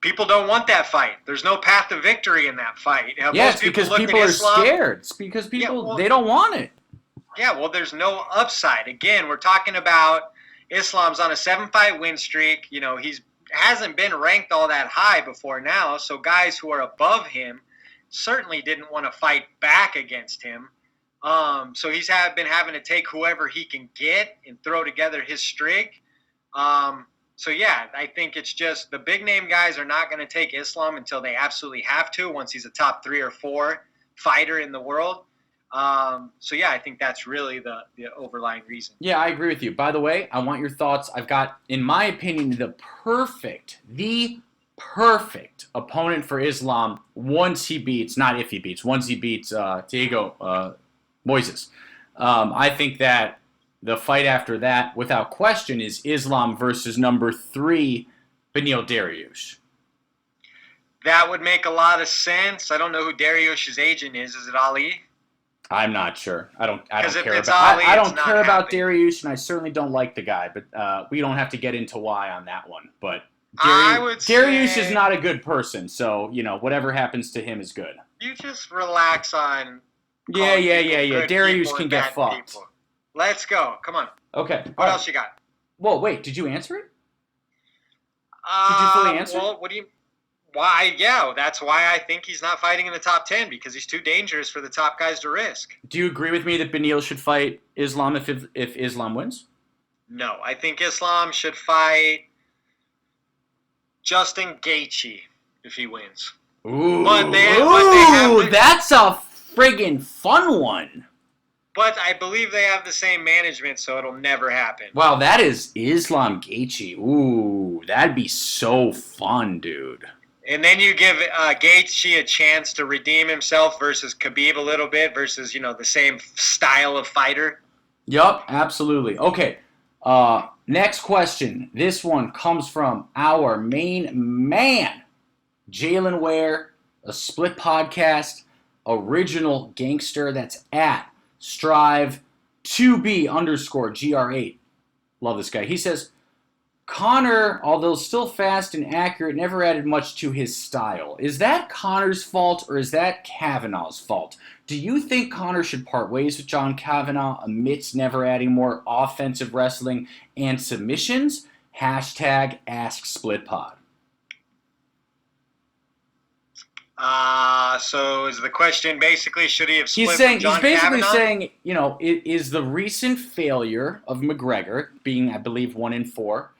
people don't want that fight. There's no path to victory in that fight. It's because people are scared. It's because they don't want it. Yeah, well, there's no upside. Again, we're talking about Islam's on a 7-fight win streak. He hasn't been ranked all that high before now, so guys who are above him certainly didn't want to fight back against him. So he's been having to take whoever he can get and throw together his streak. So, yeah, I think it's just the big name guys are not going to take Islam until they absolutely have to, once he's a top 3 or 4 fighter in the world. So, yeah, I think that's really the overlying reason. Yeah, I agree with you. By the way, I want your thoughts. I've got, in my opinion, the perfect opponent for Islam once he beats, not if he beats, once he beats Diego Moises. I think that the fight after that, without question, is Islam versus number 3, Beneil Dariush. That would make a lot of sense. I don't know who Dariush's agent is. Is it Ali? I'm not sure. I don't care it's about. Ali, I don't it's not care about happening. Dariush, and I certainly don't like the guy. But we don't have to get into why on that one. But I would Dariush say is not a good person, so whatever happens to him is good. you just relax on. Yeah. Good Dariush people can and get bad fucked. people. Let's go. Come on. Okay. What else you got? Well, wait. Did you answer it? Did you fully answer? Well, what do you? Why? Yeah, that's why I think he's not fighting in the top 10, because he's too dangerous for the top guys to risk. Do you agree with me that Beneil should fight Islam if Islam wins? No, I think Islam should fight Justin Gaethje if he wins. Ooh, But they have that's a friggin' fun one. But I believe they have the same management, so it'll never happen. Wow, that is Islam Gaethje. Ooh, that'd be so fun, dude. And then you give Gaethje a chance to redeem himself versus Khabib a little bit, versus the same style of fighter. Yup, absolutely. Okay, next question. This one comes from our main man, Jalen Ware, a Split Podcast original gangster. That's at strive2b_gr8. Love this guy. He says, Conor, although still fast and accurate, never added much to his style. Is that Conor's fault or is that Kavanagh's fault? Do you think Conor should part ways with John Kavanagh amidst never adding more offensive wrestling and submissions? #AskSplitPod. So is the question basically, should he have split He's from John basically Kavanagh? saying, is the recent failure of McGregor being, I believe, 1-4, or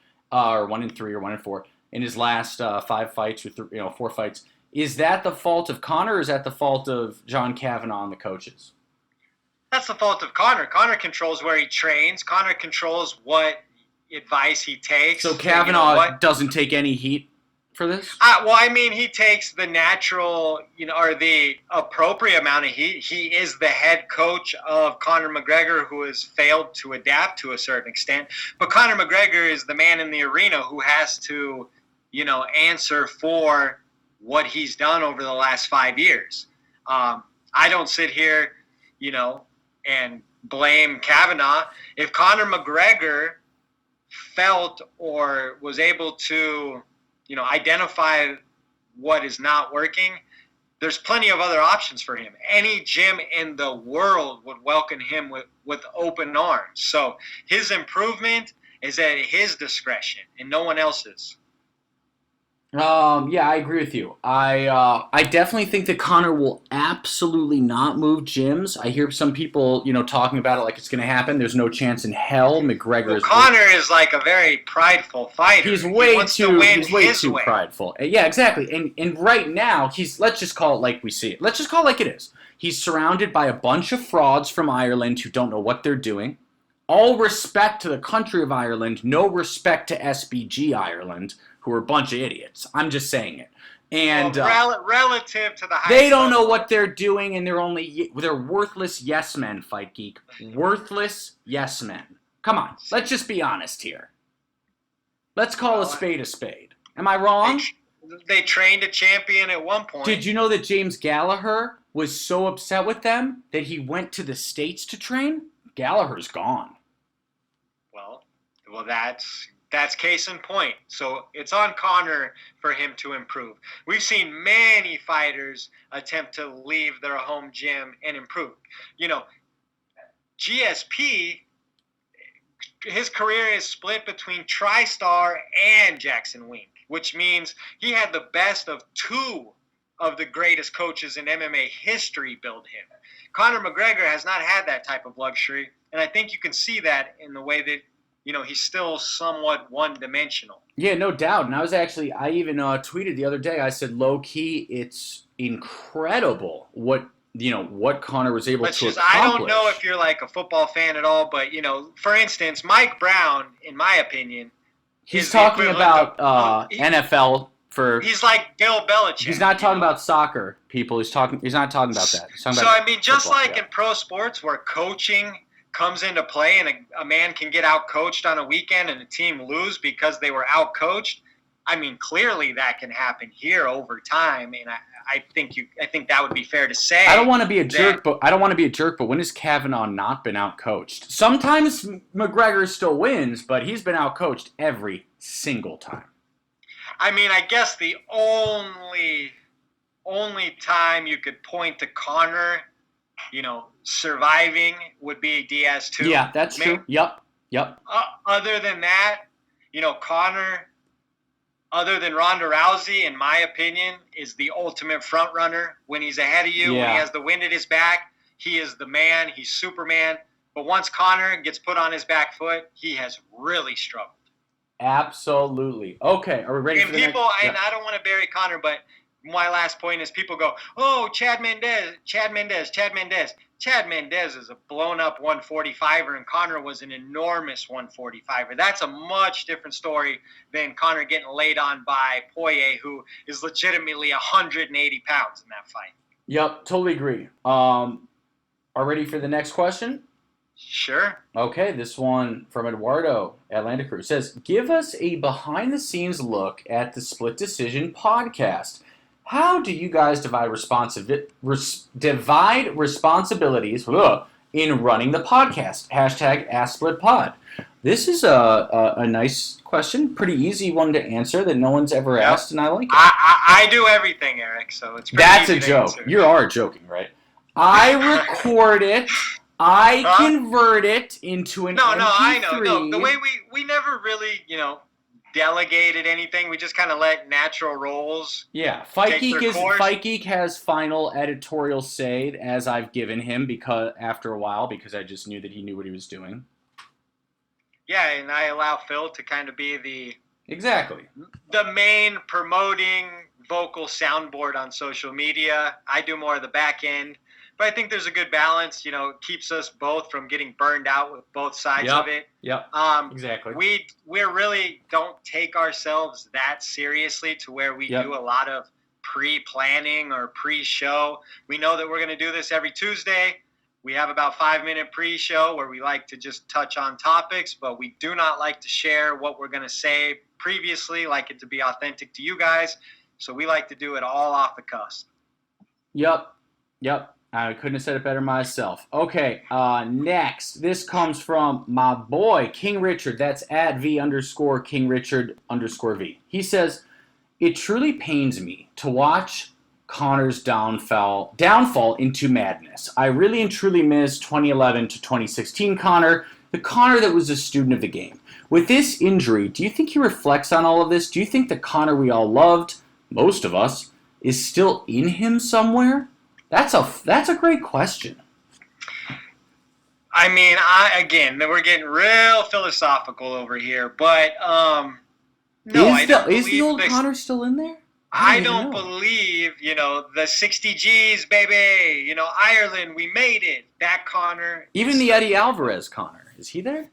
1-3 or 1-4 in his last 5 fights or 4 fights, is that the fault of Conor or is that the fault of John Kavanagh and the coaches? That's the fault of Conor. Conor controls where he trains. Conor controls what advice he takes. So Kavanagh doesn't take any heat for this? Well, I mean, he takes the natural, or the appropriate amount of heat. He is the head coach of Conor McGregor, who has failed to adapt to a certain extent. But Conor McGregor is the man in the arena who has to, answer for what he's done over the last 5 years. I don't sit here, and blame Kavanagh. If Conor McGregor felt or was able to identify what is not working, there's plenty of other options for him. Any gym in the world would welcome him with open arms. So his improvement is at his discretion and no one else's. Yeah, I agree with you. I definitely think that Conor will absolutely not move gyms. I hear some people, talking about it like it's going to happen. There's no chance in hell. McGregor Conor is like a very prideful fighter. He's way too prideful. Yeah, exactly. And right now, let's just call it like we see it. Let's just call it like it is. He's surrounded by a bunch of frauds from Ireland who don't know what they're doing. All respect to the country of Ireland, no respect to SBG Ireland, who are a bunch of idiots. I'm just saying it. And relative to the high they don't know what they're doing, and they're worthless yes men, Fight Geek. Worthless yes men. Come on, let's just be honest here. Let's call a spade a spade. Am I wrong? They trained a champion at one point. Did you know that James Gallagher was so upset with them that he went to the States to train? Gallagher's gone. Well, that's case in point. So it's on Conor for him to improve. We've seen many fighters attempt to leave their home gym and improve. GSP, his career is split between TriStar and Jackson Wink, which means he had the best of 2 of the greatest coaches in MMA history build him. Conor McGregor has not had that type of luxury, and I think you can see that in the way that he's still somewhat one-dimensional. Yeah, no doubt. And I even tweeted the other day. I said, low key, it's incredible what Conor was able to accomplish. I don't know if you're like a football fan at all, but for instance, Mike Brown, in my opinion, he's talking about NFL. He's like Bill Belichick. He's not talking about soccer, people. He's not talking about that. He's talking about just football, like in pro sports where coaching comes into play and a man can get out-coached on a weekend and a team lose because they were out-coached, I mean, clearly that can happen here over time, and I think that would be fair to say. I don't want to be a jerk, but when has Kavanaugh not been out-coached? Sometimes McGregor still wins, but he's been out-coached every single time. I mean, I guess the only time you could point to Conor, surviving would be Diaz too. Yeah, that's true. Yep. Other than that, Conor, other than Ronda Rousey, in my opinion, is the ultimate front runner. When he's ahead of you, when he has the wind at his back, he is the man. He's Superman. But once Conor gets put on his back foot, he has really struggled. Absolutely. Okay, are we ready for the next? And I don't want to bury Conor, but my last point is people go, oh, Chad Mendez. Chad Mendez is a blown-up 145er, and Conor was an enormous 145er. That's a much different story than Conor getting laid on by Poirier, who is legitimately 180 pounds in that fight. Yep, totally agree. Are ready for the next question? Sure. Okay, this one from Eduardo, Atlanta Crew, says, give us a behind-the-scenes look at the Split Decision podcast. How do you guys divide responsibilities in running the podcast? #AskSplitPod. This is a nice question, pretty easy one to answer that no one's ever asked, and I like it. I do everything, Eric, so it's pretty That's easy a joke. To answer. You are joking, right? I record it. I convert it into an MP3. No, I know. No, the way we never really, delegated anything. We just kind of let natural roles. Yeah, Fight Geek has final editorial say, as I've given him after a while, because I just knew that he knew what he was doing. Yeah, and I allow Phil to kind of be the main promoting vocal soundboard on social media. I do more of the back end. But I think there's a good balance, keeps us both from getting burned out with both sides of it. Yep, exactly. We really don't take ourselves that seriously to where we do a lot of pre-planning or pre-show. We know that we're going to do this every Tuesday. We have about 5-minute pre-show where we like to just touch on topics, but we do not like to share what we're going to say previously, like it to be authentic to you guys. So we like to do it all off the cusp. Yep. I couldn't have said it better myself. Okay, next. This comes from my boy, King Richard. That's at @V_King Richard_V. He says, it truly pains me to watch Conor's downfall into madness. I really and truly miss 2011 to 2016 Conor, the Conor that was a student of the game. With this injury, do you think he reflects on all of this? Do you think the Conor we all loved, most of us, is still in him somewhere? That's a great question. I mean, again, we're getting real philosophical over here, but no, is the old Conor still in there? I don't believe, the 60 G's, baby, Ireland, we made it. That Conor. Even the Eddie Alvarez Conor, is he there?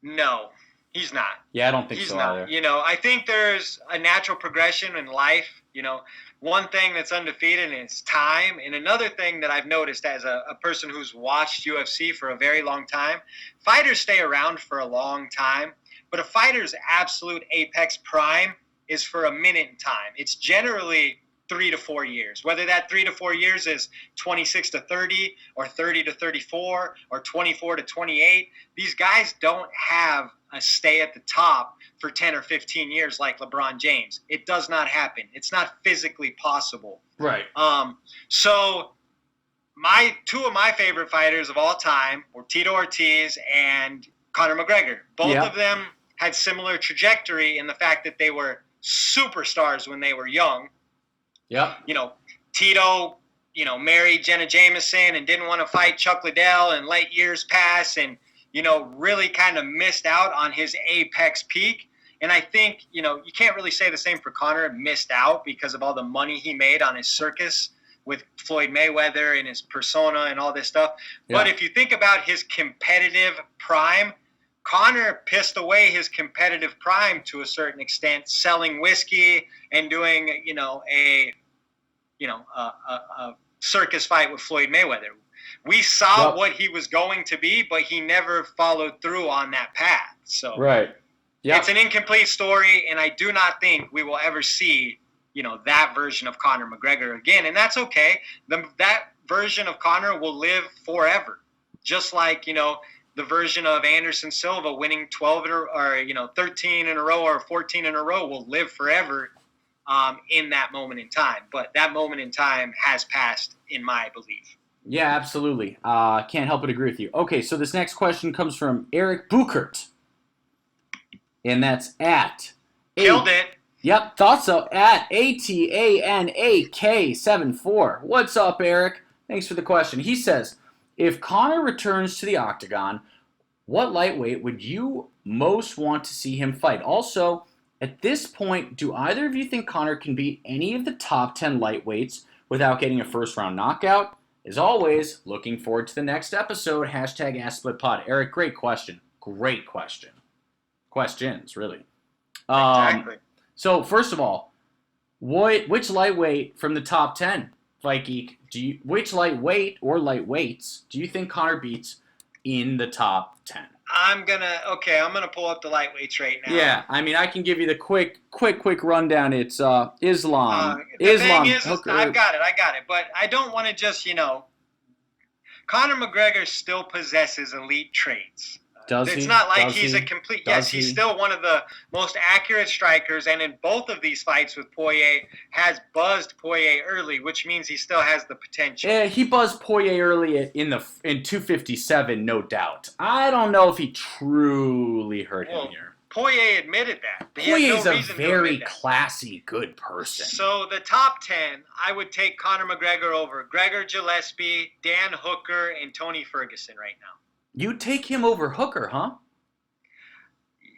No, he's not. Yeah, I don't think so either. I think there's a natural progression in life. One thing that's undefeated is time. And another thing that I've noticed as a person who's watched UFC for a very long time, fighters stay around for a long time, but a fighter's absolute apex prime is for a minute in time. It's generally 3 to 4 years, whether that 3 to 4 years is 26 to 30 or 30 to 34 or 24 to 28. These guys don't have a stay at the top for 10 or 15 years like LeBron James. It does not happen. It's not physically possible. Right. So two of my favorite fighters of all time were Tito Ortiz and Conor McGregor. Both of them had similar trajectory in the fact that they were superstars when they were young. Yeah. Tito, married Jenna Jameson and didn't want to fight Chuck Liddell and let years pass, and really kind of missed out on his apex peak. And I think, you can't really say the same for Conor, missed out because of all the money he made on his circus with Floyd Mayweather and his persona and all this stuff. Yeah. But if you think about his competitive prime, Conor pissed away his competitive prime to a certain extent, selling whiskey and doing, a circus fight with Floyd Mayweather. We saw what he was going to be, but he never followed through on that path. So right. Yep. It's an incomplete story, and I do not think we will ever see, that version of Conor McGregor again, and that's okay. That version of Conor will live forever, just like, the version of Anderson Silva winning 12 or 13 in a row or 14 in a row will live forever in that moment in time. But that moment in time has passed, in my belief. Yeah, absolutely. Can't help but agree with you. Okay, so this next question comes from Eric Buchert. And that's at... Killed it. Yep, thought so. At ATANAK74. What's up, Eric? Thanks for the question. He says, if Conor returns to the octagon, what lightweight would you most want to see him fight? Also, at this point, do either of you think Conor can beat any of the top 10 lightweights without getting a first-round knockout? As always, looking forward to the next episode. Hashtag AskSplitPod. Eric, great question. Great question. Questions, really. Exactly. So, first of all, which lightweight from the top 10, Fight Geek, which lightweight or lightweights do you think Conor beats in the top 10? I'm gonna pull up the lightweights right now. Yeah, I mean, I can give you the quick rundown. It's Islam. Thing is, I've got it, but I don't want to just, Conor McGregor still possesses elite traits. It's not like he's a complete... Yes, he's still one of the most accurate strikers, and in both of these fights with Poirier, has buzzed Poirier early, which means he still has the potential. Yeah, he buzzed Poirier early in 257, no doubt. I don't know if he truly hurt him here. Poirier admitted that. Poirier's a very classy, good person. So the top 10, I would take Conor McGregor over Gregor Gillespie, Dan Hooker, and Tony Ferguson right now. You take him over Hooker, huh?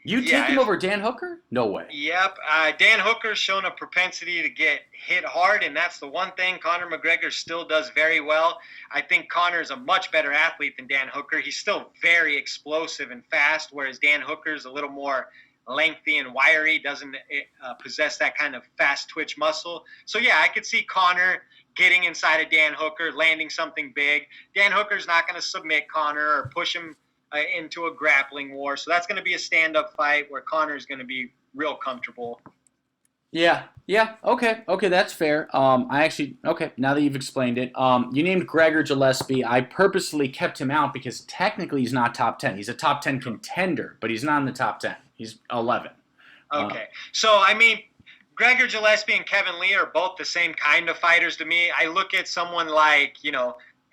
You take him over Dan Hooker? No way. Yep. Dan Hooker's shown a propensity to get hit hard, and that's the one thing Conor McGregor still does very well. I think Conor's a much better athlete than Dan Hooker. He's still very explosive and fast, whereas Dan Hooker's a little more lengthy and wiry, doesn't possess that kind of fast twitch muscle. So, yeah, I could see Conor getting inside of Dan Hooker, landing something big. Dan Hooker's not going to submit Conor or push him into a grappling war. So that's going to be a stand-up fight where Conor's going to be real comfortable. Yeah, okay, that's fair. Now that you've explained it, you named Gregor Gillespie. I purposely kept him out because technically he's not top 10. He's a top 10 contender, but he's not in the top 10. He's 11. Okay, so, I mean, Gregor Gillespie and Kevin Lee are both the same kind of fighters to me. I look at someone like,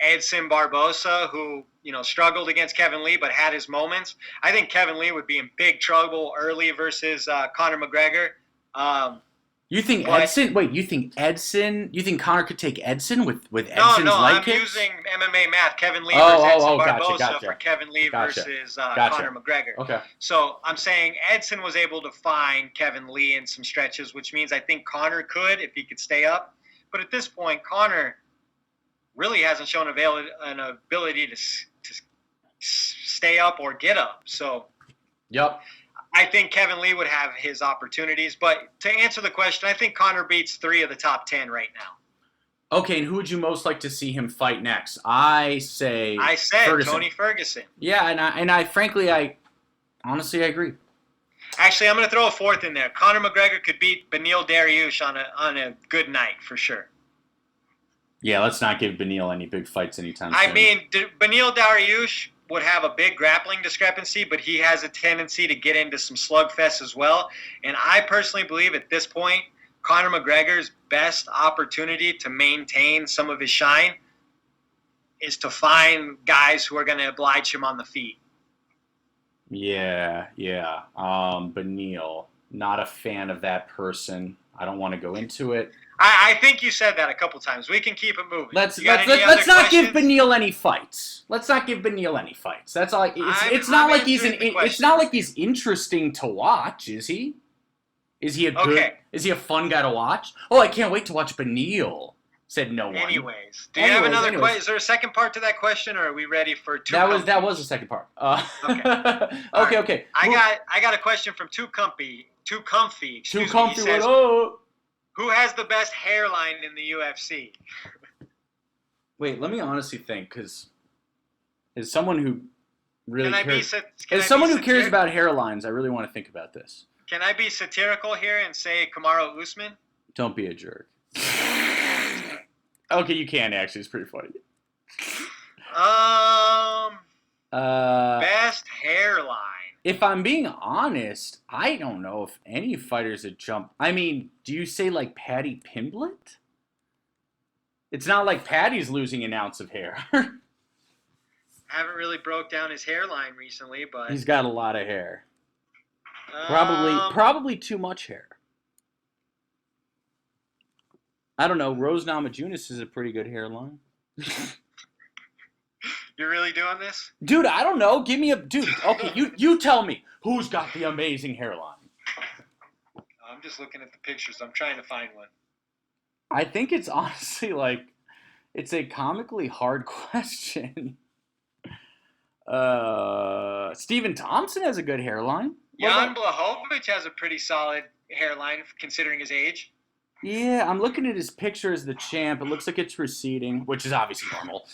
Edson Barboza, who, struggled against Kevin Lee but had his moments. I think Kevin Lee would be in big trouble early versus Conor McGregor. You think Edson? Wait, you think Conor could take Edson with Edson's light kicks? I'm using MMA math. Kevin Lee versus Edson Barboza for Kevin Lee versus Conor McGregor. Okay. So I'm saying Edson was able to find Kevin Lee in some stretches, which means I think Conor could if he could stay up. But at this point, Conor really hasn't shown an ability to stay up or get up. So. Yep. I think Kevin Lee would have his opportunities. But to answer the question, I think Conor beats 3 of the top 10 right now. Okay, and who would you most like to see him fight next? I said Ferguson. Tony Ferguson. Yeah, and I frankly, I honestly agree. Actually, I'm going to throw a fourth in there. Conor McGregor could beat Beneil Dariush on a good night for sure. Yeah, let's not give Beneil any big fights anytime soon. I mean, Beneil Dariush would have a big grappling discrepancy, but he has a tendency to get into some slugfests as well. And I personally believe at this point, Conor McGregor's best opportunity to maintain some of his shine is to find guys who are going to oblige him on the feet. Yeah. Beneil, not a fan of that person. I don't want to go into it. I think you said that a couple times. We can keep it moving. Let's not give Beneil any fights. Let's not give Beneil any fights. That's all. It's not like he's interesting to watch, is he? Is he a good? Okay. Is he a fun guy to watch? Oh, I can't wait to watch Beneil. Said no one. Anyways, do you have another question? Is there a second part to that question, or are we ready for two? That was the second part. Okay. Okay. I got a question from Too Comfy. Too comfy. Who has the best hairline in the UFC? Wait, let me honestly think, because as someone who really cares about hairlines, I really want to think about this. Can I be satirical here and say Kamaru Usman? Don't be a jerk. Okay, you can actually. It's pretty funny. Best hairline. If I'm being honest, I don't know if any fighters have jumped. I mean, do you say like Paddy Pimblett? It's not like Paddy's losing an ounce of hair. Haven't really broke down his hairline recently, but he's got a lot of hair. Probably too much hair. I don't know. Rose Namajunas is a pretty good hairline. You're really doing this? Dude, I don't know. Give me a... Dude, okay, you tell me. Who's got the amazing hairline? I'm just looking at the pictures. I'm trying to find one. I think it's honestly like... It's a comically hard question. Stephen Thompson has a good hairline. Jan Blachowicz has a pretty solid hairline considering his age. Yeah, I'm looking at his picture as the champ. It looks like it's receding, which is obviously normal.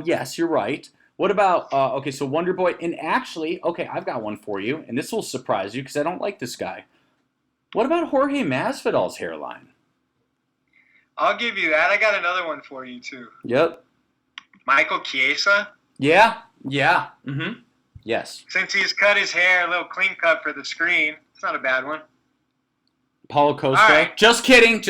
Yes, you're right. What about, okay, so Wonder Boy, and actually, okay, I've got one for you, and this will surprise you because I don't like this guy. What about Jorge Masvidal's hairline? I'll give you that. I got another one for you, too. Yep. Michael Chiesa? Yeah. Mm-hmm. Yes. Since he's cut his hair a little clean cut for the screen, it's not a bad one. Paulo Costa. Right. Just kidding.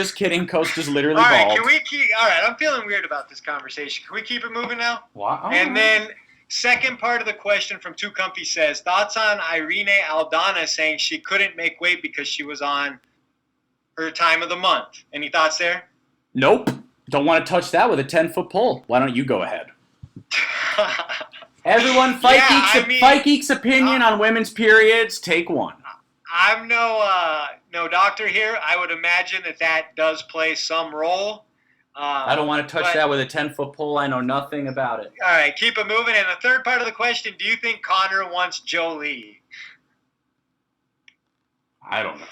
Costa's literally bald. All right, all right, I'm feeling weird about this conversation. Can we keep it moving now? Wow. And then second part of the question from Too Comfy says, thoughts on Irene Aldana saying she couldn't make weight because she was on her time of the month. Any thoughts there? Nope. Don't want to touch that with a 10-foot pole. Why don't you go ahead? Everyone, Fight Geek's opinion on women's periods, take one. I'm no doctor here. I would imagine that does play some role. I don't want to touch that with a 10-foot pole. I know nothing about it. All right, keep it moving. And the third part of the question, do you think Conor wants Jolie? I don't know.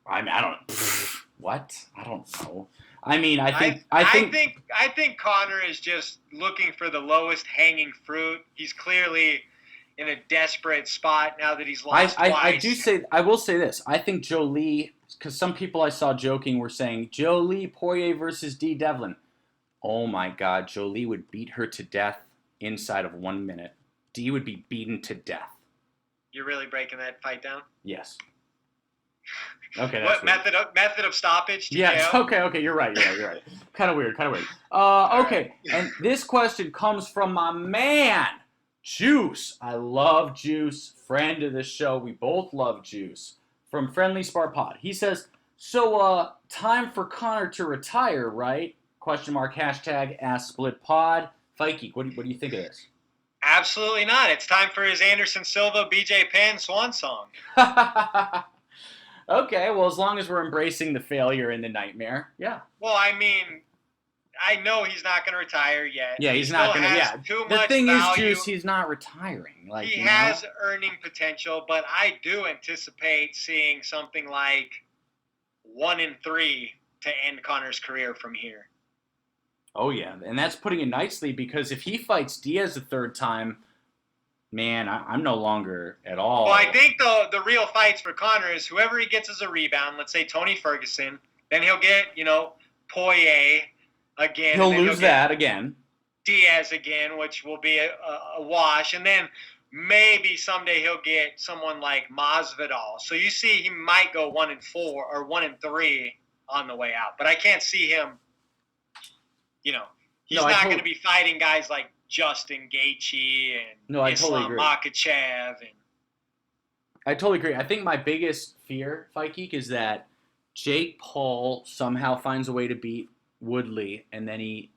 I don't. What? I don't know. I mean, I think Conor is just looking for the lowest hanging fruit. He's clearly in a desperate spot now that he's lost twice. I will say this. I think Jolie, because some people I saw joking were saying, Jolie Poirier versus D. Devlin. Oh my God, Jolie would beat her to death inside of 1 minute. D would be beaten to death. You're really breaking that fight down? Yes. Okay. What method of stoppage? Yes. Okay. You're right. Kind of weird. Okay. And this question comes from my man, Juice. I love Juice. Friend of the show. We both love Juice. From Friendly Spar Pod. He says, so, time for Conor to retire, right? Question mark, hashtag #AskSplitPod. Fight Geek, what do you think of this? Absolutely not. It's time for his Anderson Silva, BJ Penn swan song. Okay, well, as long as we're embracing the failure and the nightmare, yeah. Well, I mean, I know he's not going to retire yet. Yeah, he's not going to. Yeah, the thing is, Juice, he's not retiring. Like he has earning potential, but I do anticipate seeing something like 1-3 to end Conor's career from here. Oh yeah, and that's putting it nicely because if he fights Diaz a third time, man, I'm no longer at all. Well, I think the real fights for Conor is whoever he gets as a rebound. Let's say Tony Ferguson, then he'll get Poirier again. He'll lose that again. Diaz again, which will be a wash, and then maybe someday he'll get someone like Masvidal. So you see, he might go 1-4 or 1-3 on the way out, but I can't see him. He's not going to be fighting guys like Justin Gaethje and Islam Makhachev. I totally agree. I think my biggest fear, Fight Geek, is that Jake Paul somehow finds a way to beat Woodley, and then he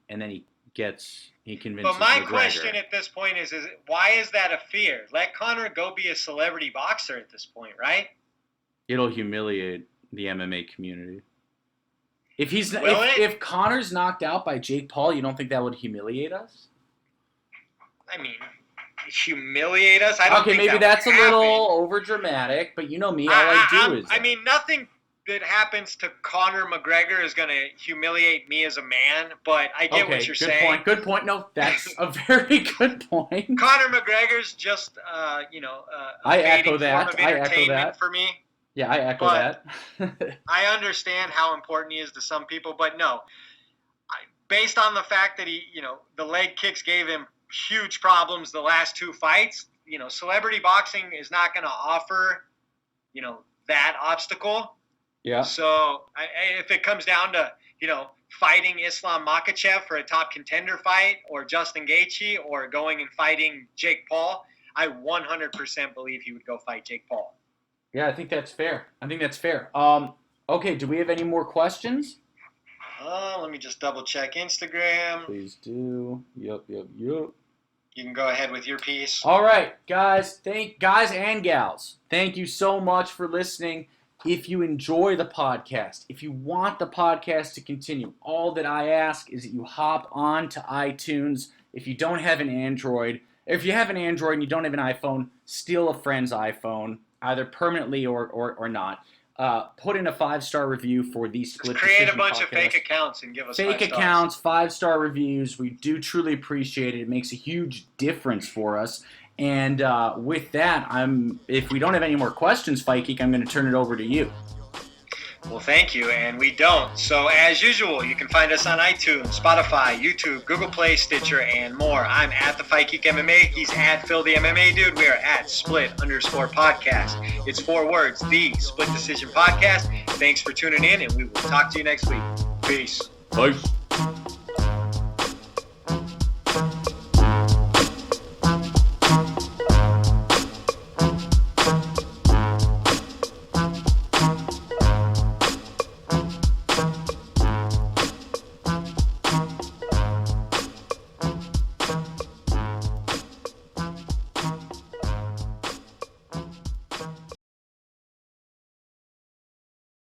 convinces But my McGregor. question at this point is why is that a fear? Let Conor go be a celebrity boxer at this point, right? It'll humiliate the MMA community. Will If Conor's knocked out by Jake Paul, you don't think that would humiliate us? I mean, humiliate us? I don't Okay, think maybe that that's a would little happen. over dramatic, but you know me, all I do is. I mean, nothing that happens to Conor McGregor is going to humiliate me as a man, but I get what you're saying. Good point. No, that's a very good point. Conor McGregor's just, I echo that. Form of entertainment for me. Yeah, I echo that. I understand how important he is to some people, but no. Based on the fact that the leg kicks gave him huge problems the last two fights, celebrity boxing is not going to offer, that obstacle. Yeah. So if it comes down to, fighting Islam Makhachev for a top contender fight, or Justin Gaethje, or going and fighting Jake Paul, I 100% believe he would go fight Jake Paul. Yeah, I think that's fair. Okay, do we have any more questions? Let me just double check Instagram. Please do. Yep. You can go ahead with your piece. All right, guys and gals, thank you so much for listening. If you enjoy the podcast, if you want the podcast to continue, all that I ask is that you hop on to iTunes. If you don't have an Android, if you have an Android and you don't have an iPhone, steal a friend's iPhone, either permanently or not. Put in a 5-star review for the Split Decision Create a bunch podcast. of fake accounts and give us fake 5 stars. accounts, 5-star reviews. We do truly appreciate it. It makes a huge difference for us. And with that, if we don't have any more questions, Fight Geek, I'm going to turn it over to you. Well, thank you, and we don't. So, as usual, you can find us on iTunes, Spotify, YouTube, Google Play, Stitcher, and more. I'm at the Fight Geek MMA. He's at Phil the MMA Dude. We are at Split_podcast. It's 4 words, the Split Decision Podcast. Thanks for tuning in, and we will talk to you next week. Peace. Bye.